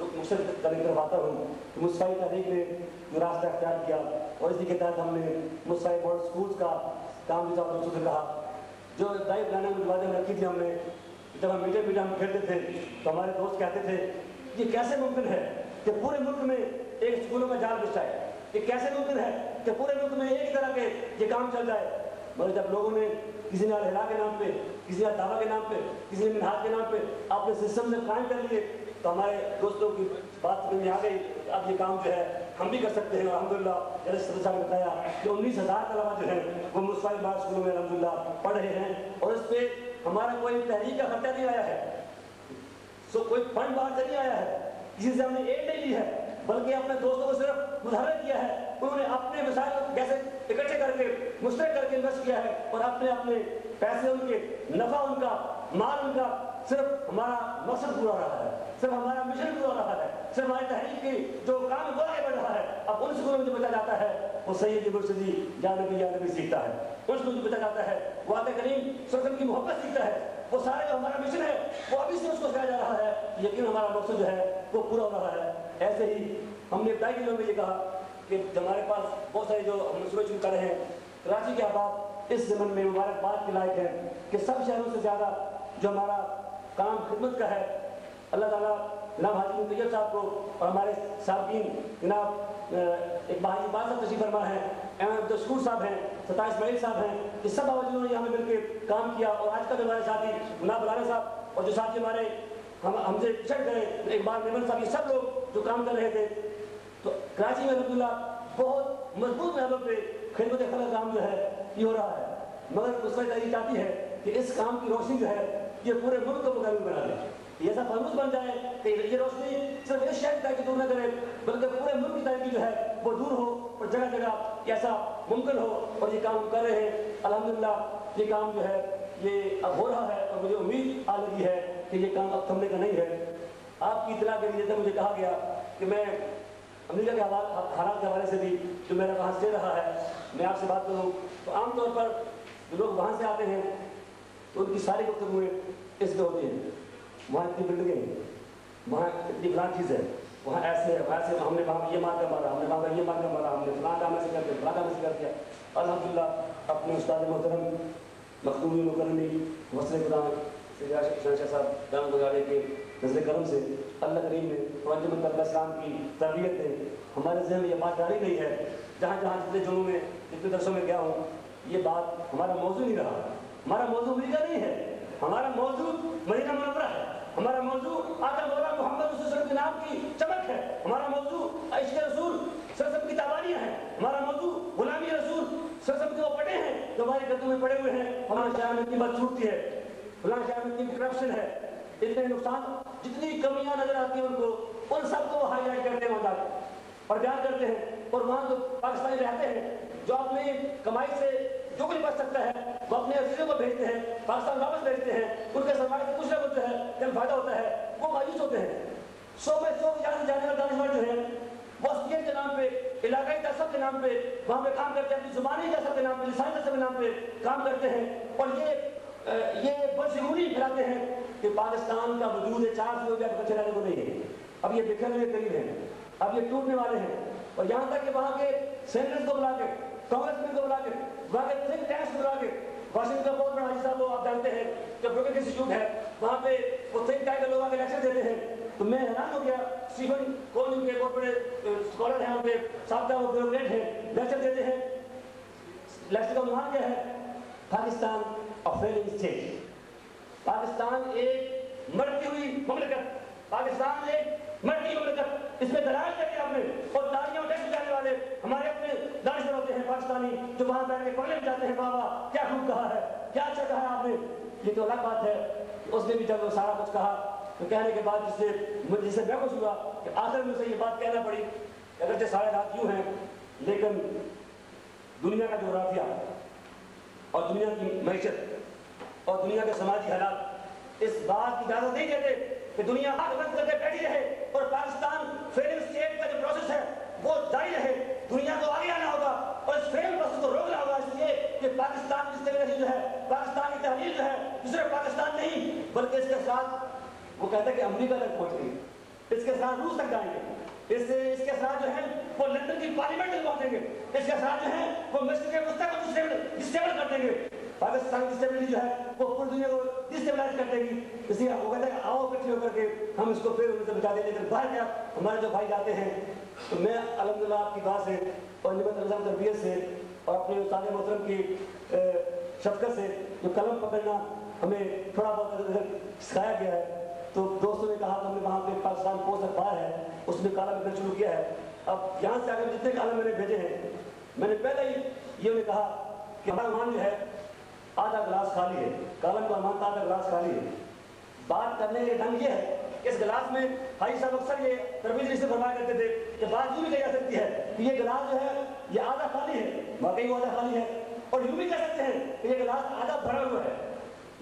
مجھ سے کرنے کرواتا ہوں کہ مصطفی تحریک نے جو راستہ اختیار کیا اور اسی کے تحت ہم نے مصطفی بورڈ اسکولس کا کام جو تھا سے کہا جو ابتدائی پلاننگ کی باتیں رکھی تھی ہم نے جب ہم میٹر ہم کھیلتے تھے تو ہمارے دوست کہتے تھے یہ کیسے ممکن ہے کہ پورے ملک میں ایک اسکولوں کا جال بچھا ہے، یہ کیسے ممکن ہے کہ پورے ملک میں ایک طرح کے یہ کام چل جائے. مگر جب لوگوں نے کسی نے الہلا کے نام پہ، کسی نے دعویٰ کے نام پہ، کسی نے منہاج کے نام پہ اپنے سسٹم سے قائم کر لیے تو ہمارے دوستوں کی بات سمجھ میں آ گئی اب یہ کام جو ہے ہم بھی کر سکتے ہیں. اور الحمدللہ جیسے صدر صاحب نے بتایا کہ 19,000 طلبہ جو ہیں وہ مصطفی بورڈ اسکولوں میں الحمدللہ پڑھ رہے ہیں اور اس پہ ہمارا کوئی تحریک کا خرچہ نہیں آیا ہے، کوئی فنڈ باہر سے نہیں آیا ہے، کسی سے ہم نے ایڈ نہیں لی ہے، بلکہ اپنے دوستوں کو صرف مظاہرہ کیا ہے. انہوں نے اپنے مسائل کو کیسے اکٹھے کر کے مشترک کر کے انویسٹ کیا ہے اور اپنے اپنے پیسے ان کے نفع ان کا مال ان کا صرف ہمارا مقصد پورا رہا ہے، صرف ہمارا مشن پورا رہا ہے، صرف ہماری تحریک کی جو کام وہ آگے بڑھ رہا ہے. اب ان اسکولوں میں جو بچا جاتا ہے وہ سیدی مرشدی یا نبی سیکھتا ہے، ان اسکولوں میں جو بچا جاتا ہے وہ آقا کریم صلی اللہ علیہ وسلم کی محبت سیکھتا ہے. وہ سارے جو ہمارا مشن ہے وہ ابھی سے اس کو سکھایا جا رہا ہے، یقین ہمارا مقصد جو ہے وہ پورا ہو رہا ہے. ایسے ہی ہم نے ابتدائی دنوں میں یہ کہا کہ ہمارے پاس بہت سارے جو ہم منصوبے شروع کر رہے ہیں. کراچی کے احباب اس زمن میں مبارکباد کے لائق ہیں کہ سب شہروں سے زیادہ جو ہمارا کام خدمت کا ہے اللہ تعالیٰ جناب حاجی طیب صاحب کو اور ہمارے سابقین جناب ایک بہاجی بال صاحب تشریف فرما ہے، احمد عبدالشکور صاحب ہیں، ستائش اسماعیل صاحب ہیں، یہ سب باوجود نے یہاں مل کے کام کیا. اور آج کل ہمارے ساتھی گناب بلانے صاحب اور جو ساتھی ہمارے ہم سے پچھڑ گئے اقبال میمن صاحب، یہ سب لوگ جو کام کر رہے تھے تو کراچی میں الحمدللہ بہت مضبوط محلوں پہ خدمت خلق کام جو ہے یہ ہو رہا ہے. مگر مصطفی تحریک چاہتی ہے کہ اس کام کی روشنی جو ہے یہ پورے ملک کو مقابل بنا دے، یہ ایسا فانوس بن جائے کہ یہ روشنی صرف اس شہر کی تاریخی دور نہ کرے بلکہ پورے ملک کی تاریخی جو ہے وہ دور ہو اور جگہ جگہ ایسا ممکن ہو. اور یہ کام کر رہے ہیں الحمدللہ. یہ کام جو ہے یہ اب ہو رہا ہے اور مجھے امید آ لگی ہے کہ یہ کام اب تھمنے کا نہیں ہے. آپ کی اطلاع کے لیے مجھے کہا گیا کہ میں امریکہ کے حالات کے حوالے سے بھی جو میرا وہاں سے رہا ہے میں آپ سے بات کروں تو عام طور پر جو لوگ وہاں سے آتے ہیں تو ان کی ساری گفتگویں اس میں ہوتی ہیں وہاں اتنی بلڈنگیں ہیں، وہاں اتنی فلاں چیز ہے، وہاں ایسے ہم نے وہاں یہ مارکا مارا، ہم نے وہاں یہ مارکا مارا، ہم نے فلاں کام ایسے کر دیا، فلاں کام ایسے کر دیا. الحمدللہ اپنے استاد محترم مخدومی مکرمی وسر قدام شاہ صاحب دام گزارے کے نظر کرم سے اللہ کریم نے انجمن طلبہ اسلام کی تربیت نے ہمارے ذہن میں یہ بات ڈالی گئی ہے. جہاں جہاں جتنے جنوں میں جتنے درسوں میں گیا ہوں یہ بات ہمارا موضوع نہیں رہا. ہمارا موضوع امریکہ نہیں ہے، ہمارا موضوع مدینہ منورہ ہے، ہمارا موضوع آقا مولا محمد صلی اللہ علیہ وسلم کے نام کی چمک ہے، ہمارا موضوع عشق رسول صلی اللہ علیہ وسلم کی تابانیاں ہیں، ہمارا موضوع غلامی رسول صلی اللہ علیہ وسلم کے وہ پڑے ہیں جو ہماری گردوں میں پڑے ہوئے ہیں. ہمارے شہر میں اتنی بد چھوٹتی ہے، فلاں شہر میں اتنی کرپشن ہے، اتنے نقصان، جتنی کمیاں نظر آتی ہیں ان کو ان سب کو ہائی لائٹ کرتے ہیں وہاں جا کے اور بیان کرتے ہیں. اور وہاں جو پاکستانی رہتے ہیں جو اپنی کمائی سے جو کچھ بچ سکتا ہے وہ اپنے عزیزوں کو بھیجتے ہیں، پاکستان واپس بھیجتے ہیں، ان کے سرمایہ سے کچھ نہ کچھ جو ہے جب فائدہ ہوتا ہے وہ مایوس ہوتے ہیں. 100 میں 100 جانے والے دانشور جو ہیں وہ اسپیت کے نام پہ، علاقائی تعصب کے نام پہ وہاں پہ کام کرتے ہیں، اپنی زبانی تعصب کے نام پہ، لسانی تعصب کے نام پہ کام کرتے ہیں اور یہ بدشعوری پھیلاتے ہیں کہ پاکستان کا وجود ہے 400 روپیہ بچے رہنے کو نہیں ہے. اب یہ بکھرنے کے قریب ہیں، اب یہ ٹوٹنے والے ہیں. اور یہاں تک کہ وہاں کے سینیٹرز کو بلا کے، کانگریس مین کو بلا کے، وہاں کے تھنک ٹینکس کو بلا کے، واشنگٹن کا بہت بڑا حصہ وہ آپ جانتے ہیں جو بروکنگ انسٹیٹیوٹ ہے وہاں پہ وہ تھنک ٹینک کے لوگ آ کے لیکچر دیتے ہیں. تو میں حیران ہو گیا، اسٹیفن کون ان کے بہت بڑے اسکالر ہیں، ان کے سابقہ وہ بیوروکریٹ ہیں، لیکچر دیتے ہیں. لیکچر کا عنوان کیا ہے؟ Pakistan a failing state. Pakistan ایک مرتی ہوئی مملکت، پاکستان ایک مرتی مملکت. اس میں دلائل کیا آپ نے اور تالیاں اٹھے جانے والے ہمارے اپنے دانشور ہوتے ہیں پاکستانی جو وہاں بیٹھ کے پڑھنے جاتے ہیں. بابا کیا خوب کہا ہے، کیا اچھا کہا ہے آپ نے. یہ تو الگ بات ہے. اس نے بھی جب وہ سارا کچھ کہا تو کہنے کے بعد جس سے میں خوش ہوا کہ آخر میں اسے یہ بات کہنا پڑی. اگرچہ سارے رات یوں ہیں لیکن دنیا کا جغرافیہ اور دنیا کی معیشت اور دنیا کے سماجی حالات اس بات کی اجازت نہیں دیتے کہ دنیا آنکھ بند کر کے بیٹھی رہے اور پاکستان فیلنگ اسٹیٹ کا جو پروسیس ہے وہ جاری رہے. دنیا کو آگے آنا ہوگا اور اس فیلنگ پروسیس کو روکنا ہوگا، اس لیے کہ پاکستان کی اسٹیبلٹی جو ہے، پاکستان کی تحریر جو ہے صرف پاکستان نہیں بلکہ اس کے ساتھ وہ کہتا ہے کہ امریکہ تک پہنچ گئی. اس کے اثرات روس تک جائیں گے، اس کے اثرات جو ہیں وہ لندن کی پارلیمنٹ تک پہنچیں گے، اس کے اثرات جو ہیں وہ مشرق وسطیٰ کو ڈسٹیبل کر دیں گے، پاکستان کی اسٹیبلٹی جو ہے وہ پوری دنیا کو ڈسٹیبلائز کر دے گی۔ اس لیے وہ کہتے ہیں آؤ اکٹھے ہو کر کے ہم اس کو پھر ان سے بچا دیں، لیکن باہر کیا ہمارے جو بھائی جاتے ہیں تو میں الحمدللہ آپ کی دعا سے اور نعمت نظام تربیت سے اور اپنے استاد محترم کی شفقت سے جو قلم پکڑنا ہمیں تھوڑا بہت سکھایا گیا ہے، تو دوستوں نے کہا تو ہم نے وہاں پہ پاکستان پوسٹ اخبار ہے اس میں کالم لکھنا شروع کیا ہے۔ اب یہاں سے آگے جتنے کالم میں نے بھیجے ہیں میں نے پہلے ہی یہ انہیں کہا کہ ہمارا مان جو ہے آدھا گلاس خالی ہے، کالم کا مان آدھا گلاس خالی ہے۔ بات کرنے کا ڈھنگ یہ ہے کہ اس گلاس میں حاجی صاحب اکثر یہ ترویج سے فرمایا کرتے تھے کہ بات یوں بھی کہی جا سکتی ہے کہ یہ گلاس جو ہے یہ آدھا خالی ہے، واقعی وہ آدھا خالی ہے، اور یوں بھی کہہ سکتے ہیں کہ یہ گلاس آدھا بھرا ہوا ہے۔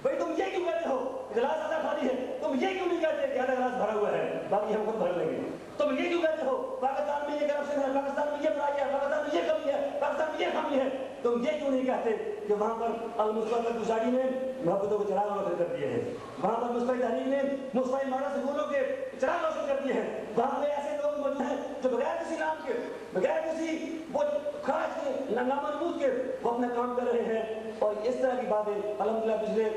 بھائی تم یہ کیوں کہتے ہو گلاس آدھا خالی ہے، تم یہ کیوں نہیں کہتے کہ آدھا گلاس بھرا ہوا ہے باقی ہم خود بھر لیں گے؟ تم یہ کیوں کہتے ہو پاکستان میں یہ کرپشن ہے، پاکستان میں یہ برائی ہے، پاکستان میں یہ کمی ہے، پاکستان میں یہ خامی ہے؟ تم یہ کیوں نہیں کہتے کہ وہاں پر المصطفی گزاری نے محبتوں کے چراغ روشن کر دیے ہیں، وہاں پر مصطفی تحریک نے مصطفی ماڈل سکولوں کے چراغ روشن کر دیے ہیں، وہاں پہ ایسے لوگ موجود ہیں جو بغیر کسی نام کے، بغیر کسی وہ خاص کے نامربوط کے وہ اپنا کام کر رہے ہیں۔ اور اس طرح کی باتیں الحمدللہ پچھلے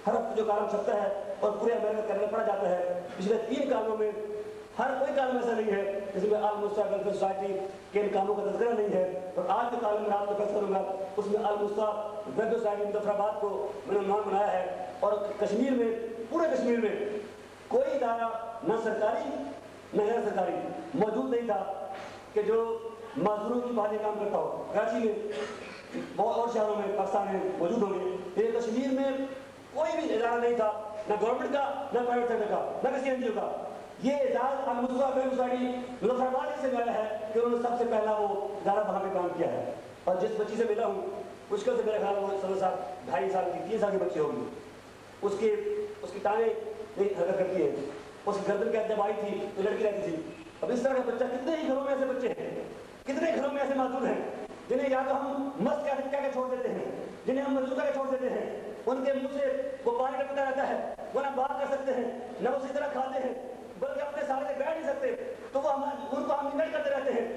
ہر ہفتے جو کالم چھپتا ہے اور پورے امریکہ کرنا پڑا جاتا ہے، پچھلے 3 کالموں میں ہر کوئی کالم ایسا نہیں ہے جس میں المصطفی ویلفیئر سوسائٹی کے ان کاموں کا تذکرہ نہیں ہے۔ اور آج جو کالم میں آپ کو پیش کروں گا اس میں المصطفی ویلفیئر سوسائٹی مظفرآباد کو میں نے عنوان بنایا ہے، اور کشمیر میں پورے کشمیر میں کوئی ادارہ نہ سرکاری نہ غیر سرکاری موجود نہیں تھا کہ جو معذوروں کی بحالی کام کرتا ہو۔ کراچی میں بہت اور شہروں میں پاکستان میں موجود ہوں گے، لیکن کشمیر میں کوئی بھی ادارہ نہیں تھا، نہ گورنمنٹ کا نہ پرائیویٹ سیکٹر کا نہ کسی این جی او کا۔ یہ اعزاز المصطفی ویلفیئر سوسائٹی مظفرآباد سے ملا ہے کہ انہوں نے سب سے پہلا وہ ادارہ وہاں پہ کام کیا ہے۔ اور جس بچی سے ملا ہوں مشکل سے میرے خیال وہ 16 سال 2.5 سال کی 3 سال کی بچی ہوگی، اس کی ٹانگیں نہیں حرکت کرتی ہیں، اس کی گردن کے جب آئی تھی تو لڑکی رہتی تھی۔ اب اس طرح کا بچہ کتنے ہی گھروں میں ایسے بچے ہیں، کتنے گھروں میں ایسے معذور ہیں جنہیں یا تو ہم مست کہہ کے چھوڑ دیتے ہیں، جنہیں ہم مزدور کہہ کے چھوڑ دیتے ہیں، ان کے منہ سے وہ پانی ٹپکتا رہتا ہے، وہ نہ بات کر سکتے ہیں نہ وہ اسی طرح کھاتے ہیں بلکہ اپنے سارے سے بیٹھ نہیں سکتے، تو وہ ان کو ہم انوائٹ کرتے رہتے ہیں۔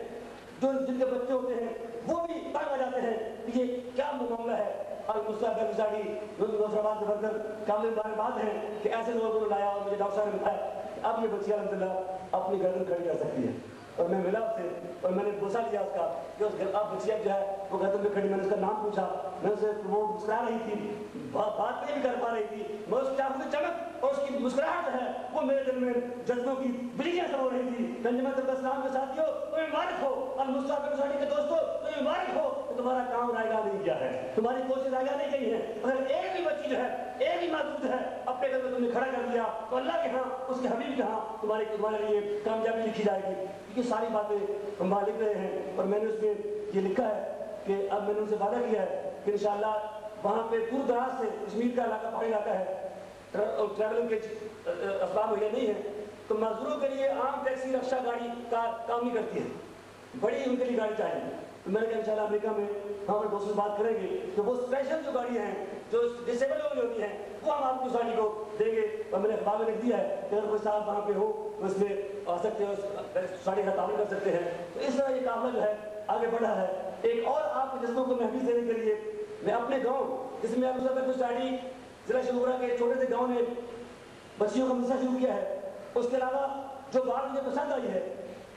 جو جن کے بچے ہوتے ہیں وہ بھی تنگ ہو جاتے ہیں کہ یہ کیا معاملہ ہے۔ المصطفی ویلفیئر سوسائٹی مظفرآباد سے بڑھ کر قابل مبارکباد ہے کہ ایسے لوگوں کو لایا، اور مجھے ڈاکٹر صاحب نے بتایا کہ اب یہ بچی الحمدللہ اپنی گردن کھڑی کر سکتی ہے۔ اور میں ملا اس سے اور میں نے بوسہ لیا اس کا کہ اب بچیا جو ہے وہ گردن میں کھڑی، میں نے اس کا نام پوچھا، میں اسے وہ مسکرا رہی تھی، بات نہیں کر پا رہی تھی، میں اس چاہوں کی چمک اور اس کی مسکراہٹ ہے وہ میرے دل میں جذبوں کی بجلیاں سب ہو رہی تھی۔ تنظیمت اسلام کے ساتھیوں تمہیں مبارک ہو، المصطفی سوسائٹی کے دوستوں تمہیں مبارک ہو کہ تمہارا کام رائگاں نہیں کیا ہے، تمہاری کوشش رائگاں نہیں گئی ہے۔ اگر ایک بھی بچی جو ہے ایک ہی معذور ہے اپنے گھر میں تم نے کھڑا کر دیا تو اللہ کے ہاں اس کے حبیب کے ہاں تمہارے لیے کامیابی لکھی جائے گی۔ یہ ساری باتیں ہم وہاں لکھ رہے ہیں اور میں نے اس میں یہ لکھا ہے کہ اب میں نے ان سے وعدہ کیا ہے کہ انشاءاللہ وہاں پہ دور دراز سے کشمیر کا علاقہ پہاڑی علاقہ ہے اور ٹریولنگ کے اسباب مہیا نہیں ہے، تو معذوروں کے لیے عام ٹیکسی رکشہ گاڑی کام نہیں کرتی ہے، بڑی ان کے لیے گاڑی چاہیے۔ تو میں نے کہا انشاءاللہ امریکہ میں ہم اپنے دوستوں سے بات کریں گے تو وہ اسپیشل جو گاڑی ہیں جو ڈسیبل لوگ ہوتی ہیں وہ ہم آپ کو سوسائٹی کو دیں گے۔ اور میں نے اخبار میں لکھ دیا ہے کہ اگر کوئی صاحب وہاں پہ ہو تو اس میں آ سکتے ہیں، سوسائٹی کا تعاون کر سکتے ہیں۔ تو اس طرح یہ قافلہ جو ہے آگے بڑھا ہے۔ ایک اور آپ کے جذبوں کو محفوظ دینے کے لیے میں اپنے گاؤں جس میں سوسائٹی ضلع شلغورہ کے چھوٹے سے گاؤں نے بچیوں کا مدرسہ شروع کیا ہے، اس کے علاوہ جو بات مجھے پسند آئی ہے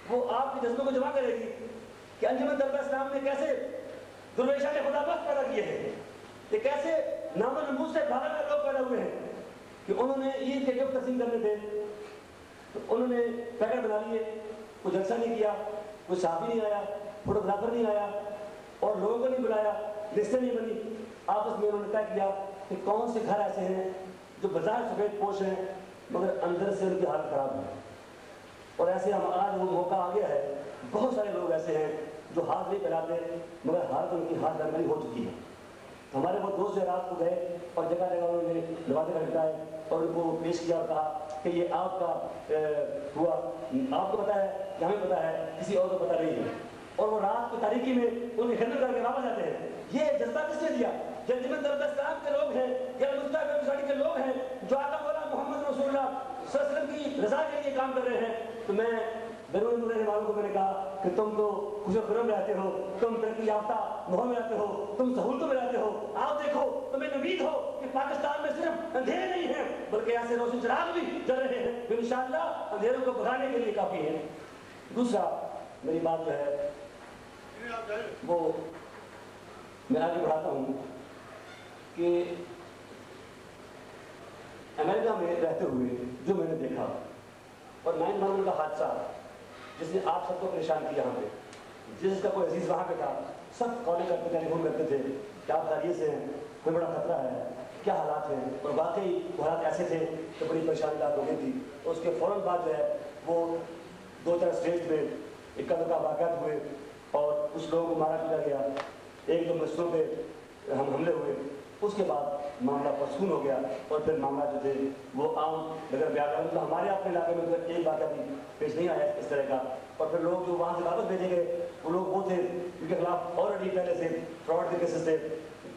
وہ آپ کے جذبوں کو جمع کرے گی کہ انجمن طلبہ اسلام نے کیسے درویشہ کے خدا بخت پیدا کیے ہیں، کہ کیسے نام و نمود سے بھاگا کر لوگ پیدا ہوئے ہیں کہ انہوں نے عید کے گفٹ تقسیم کرنے تھے تو انہوں نے پیکٹ بنا لیے، کوئی جلسہ نہیں کیا، کوئی صحافی نہیں آیا، فوٹوگرافر نہیں آیا اور لوگوں کو نہیں بلایا، لسٹیں نہیں بنی، آپس میں انہوں نے طے کیا کہ کون سے گھر ایسے ہیں جو بظاہر سفید پوش ہیں مگر اندر سے ان کی حالت خراب ہے۔ اور ایسے ہم آج وہ موقع آ گیا ہے، بہت سارے لوگ ایسے ہیں جو ہاتھ نہیں پھیلاتے مگر ہاتھ ان کی ہاتھ درمیانی ہو چکی ہے۔ ہمارے وہ دوست رات کو گئے اور جگہ جگہ انہوں نے نوازے لٹکائے اور ان کو پیش کیا اور کہا کہ یہ آپ کا ہوا، آپ کو پتا ہے کہ ہمیں پتا ہے، کسی اور کو پتا نہیں ہے۔ اور وہ رات کی تاریکی میں ان کی خدمت کر کے واپس آتے ہیں۔ یہ جذبہ کس نے دیا؟ یہ انجمن طلبہ اسلام کے لوگ ہیں، یہ المصطفی ویلفیئر سوسائٹی کے لوگ ہیں جو آقا مولا محمد رسول اللہ صلی اللہ علیہ وسلم کی رضا کے لیے کام کر رہے ہیں۔ تو میں بیرون ملک رہنے والوں کو میں نے کہا کہ تم تو خوش و خرم رہتے ہو، تم ترقی یافتہ ماحول میں رہتے ہو، تم سہولتوں میں رہتے ہو، آپ دیکھو تمہیں امید ہو کہ پاکستان میں صرف اندھیرے نہیں ہیں بلکہ ایسے روشن چراغ بھی جل رہے ہیں جو انشاءاللہ اندھیروں کو بھگانے کے لیے کافی ہیں۔ دوسرا میری بات جو ہے وہ میں آگے بڑھاتا ہوں کہ امریکہ میں رہتے ہوئے جو میں نے دیکھا اور 9/11 کا حادثہ جس نے آپ سب کو پریشان کیا یہاں پہ، جس کا کوئی عزیز وہاں پہ تھا، سب کالیں کرتے ٹیلی فون کرتے تھے کہ آپ خیریت سے ہیں، کوئی بڑا خطرہ ہے، کیا حالات ہیں، اور واقعی وہ حالات ایسے تھے کہ بڑی پریشانی لاحق ہو گئی تھی۔ اور اس کے فوراً بعد جو ہے وہ 2-4 اسٹیٹ میں اکا دکا واقعات ہوئے اور کچھ لوگوں کو مارا پیٹا گیا، 1-2 مسجدوں پہ حملے ہوئے، اس کے بعد معاملہ پرسکون ہو گیا اور پھر معاملہ جو تھے وہ عام نگر بیاہ مطلب ہمارے اپنے علاقے میں تو ایک واقعہ بھی پیش نہیں آیا اس طرح کا۔ اور پھر لوگ جو وہاں سے واپس بھیجے گئے وہ لوگ وہ تھے جن کے خلاف آلریڈی پہلے سے فراڈ کے کیسز تھے،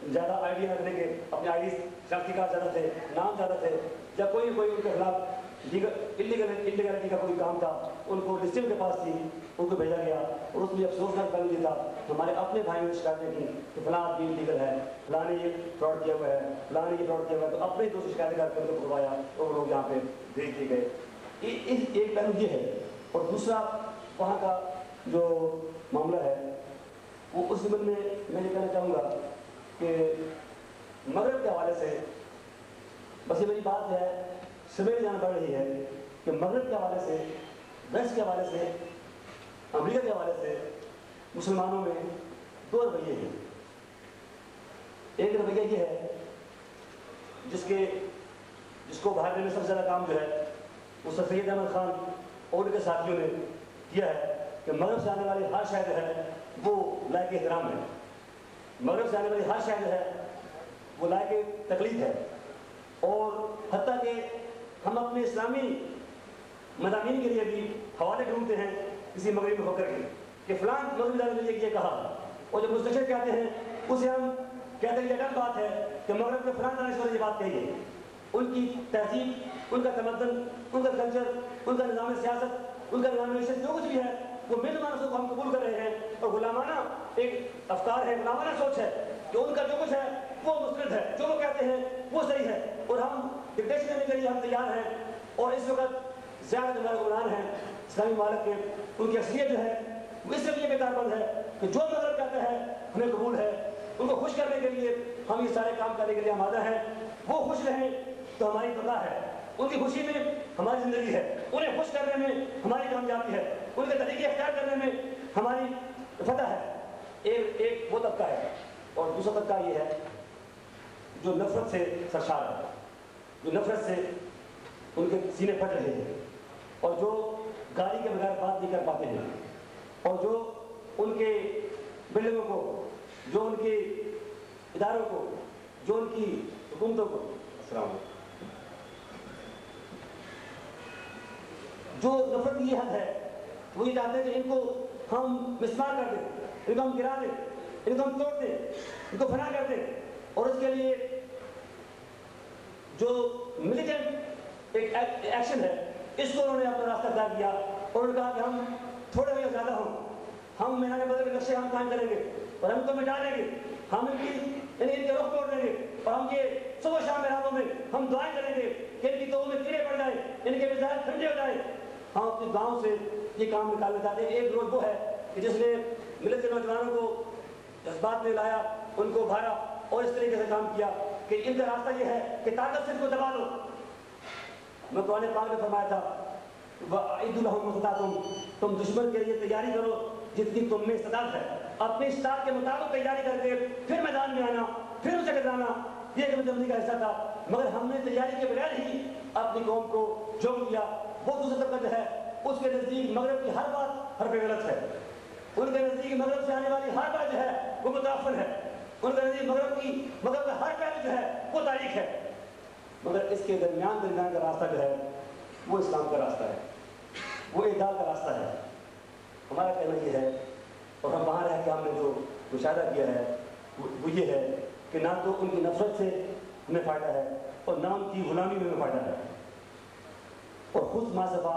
زیادہ آئی ڈی رکھنے کے، اپنے آئی ڈی شناختی کارڈ زیادہ تھے، نام زیادہ تھے، یا کوئی ان کے خلاف انلیگلٹی کا کوئی کام تھا ان کو ڈسٹرکٹ کے پاس تھی، ان کو بھیجا گیا۔ اور اس میں افسوسناک پہلو یہ تھا کہ ہمارے اپنے بھائیوں نے شکایتیں کی کہ فلاں آدمی انلیگل ہے، فلاں نے یہ فراڈ کیا ہوا ہے، فلاں نے یہ فراڈ کیا ہوا ہے، تو اپنے ہی دوسری شکایتیں کر کے کروایا اور وہ لوگ یہاں پہ بھیج دیے گئے۔ ایک پہلو یہ ہے۔ اور دوسرا وہاں کا جو معاملہ ہے وہ اس زمین میں یہ کہنا چاہوں گا کہ مغرب کے حوالے سے بس یہ میری بات ہے سویرے جان پڑ رہی ہے کہ مغرب کے حوالے سے، ویسٹ کے حوالے سے، امریکہ کے حوالے سے مسلمانوں میں 2 رویے ہیں۔ ایک رویہ یہ ہے جس کو بھاگنے میں سب سے زیادہ کام جو ہے وہ سر سید احمد خان اور ان کے ساتھیوں نے کیا ہے کہ مغرب سے آنے والی ہر شے جو ہے وہ لائق احترام ہے، مغرب سے آنے والی ہر شے جو ہے وہ لائق تقلید ہے، اور حتیٰ کہ ہم اپنے اسلامی مضامین کے لیے بھی حوالے ڈھونڈتے ہیں کسی مغربی میں ہو کر کے کہ فلاں مغربی دار نے یہ کہا، اور جب مستشرق کہتے ہیں اسے ہم کہتے ہیں یہ غلط بات ہے کہ مغرب کے فلاں دانشور نے یہ بات کہی ہے۔ ان کی تہذیب، ان کا تمدن، ان کا کلچر، ان کا نظام سیاست، ان کا نظام معیشت جو کچھ بھی ہے وہ میل مانسوں کو ہم قبول کر رہے ہیں، اور غلامانہ ایک افکار ہے، غلامانہ سوچ ہے کہ ان کا جو کچھ ہے وہ مسترد ہے، جو وہ کہتے ہیں وہ صحیح ہے، اور ہم ڈکٹیشن دینے کے لیے ہم تیار ہیں۔ اور اس وقت زیادہ جو حکمران ہیں اسلامی ممالک کے، ان کی اصلیت جو ہے وہ اس لیے بیکار بند ہے کہ جو مغرب کہتا ہے ہمیں قبول ہے، ان کو خوش کرنے کے لیے ہم یہ سارے کام کرنے کے لیے آمادہ ہیں۔ وہ خوش رہیں تو ہماری بقا ہے، ان کی خوشی میں ہماری زندگی ہے، انہیں خوش کرنے میں ہماری کامیابی ہے، ان کے طریقے اختیار کرنے میں ہماری فتح ہے۔ ایک وہ طبقہ ہے، اور دوسرا طبقہ یہ ہے جو نفرت سے سرشار ہے، جو نفرت سے ان کے سینے پھٹ رہے ہیں، اور جو گالی کے بغیر بات نہیں کر پاتے ہیں، اور جو ان کے بلڈنگوں کو، جو ان کے اداروں کو، جو ان کی حکومتوں کو، السلام علیکم، جو نفرت کی حد ہے وہ یہ چاہتے ہیں کہ ان کو ہم مسمار کر دیں، ان کو ہم گرا دیں، ان کو ہم توڑ دیں، ان کو فنا کر دیں، اور اس کے لیے جو ملیٹنٹ ایک ایکشن ہے اس کو انہوں نے اپنا راستہ اختیار کیا، اور انہوں نے کہا کہ ہم تھوڑے یا زیادہ ہوں، ہم میدان بدر کے نقشے ہم قائم کریں گے اور ہم کو مٹا دیں گے، ہم ان کے رخ توڑ دیں گے، اور ہم یہ صبح شام راتوں میں ہم دعائیں کریں گے کہ ان کی توبوں میں کیڑے پڑ جائیں، ان کے مزاج ٹھنڈے ہو جائیں۔ ہم اپنے گاؤں سے یہ کام نکالنا چاہتے ہیں۔ ایک گروہ وہ ہے کہ جس نے ملت کے نوجوانوں کو جذبات میں لایا، ان کو ابھارا اور اس طریقے سے کام کیا کہ ان کا راستہ یہ ہے کہ طاقت سے ان کو دبا دو۔ میں قرآن پاک میں فرمایا تھا وَأَعِدُّ لَهُم مَا اسْتَطَعْتُمْ، تم دشمن کے لیے تیاری کرو جتنی تم میں استطاعت ہے، اپنی استطاعت کے مطابق تیاری کر کے پھر میدان میں آنا، پھر اسے ٹکرانا، یہ ایک مجموعی کا حصہ تھا۔ مگر ہم نے تیاری کے بغیر ہی اپنی قوم کو جوڑ دیا۔ وہ دوسرا طبقہ جو ہے اس کے نزدیک مغرب کی ہر بات حرف غلط ہے، ان کے نزدیک مغرب سے آنے والی ہر بات جو ہے وہ متعفن ہے، ان کے نزدیک مغرب کا ہر پہلو جو ہے وہ تاریخ ہے۔ مگر اس کے درمیان کا راستہ جو ہے وہ اسلام کا راستہ ہے، وہ اعتدال کا راستہ ہے۔ ہمارا کہنا یہ ہے، اور ہم وہاں رہ کے ہم نے جو مشاہدہ کیا ہے وہ یہ ہے کہ نہ تو ان کی نفرت سے ہمیں فائدہ ہے اور نہ ان کی غلامی میں ہمیں فائدہ ہے، اور خود ماسفا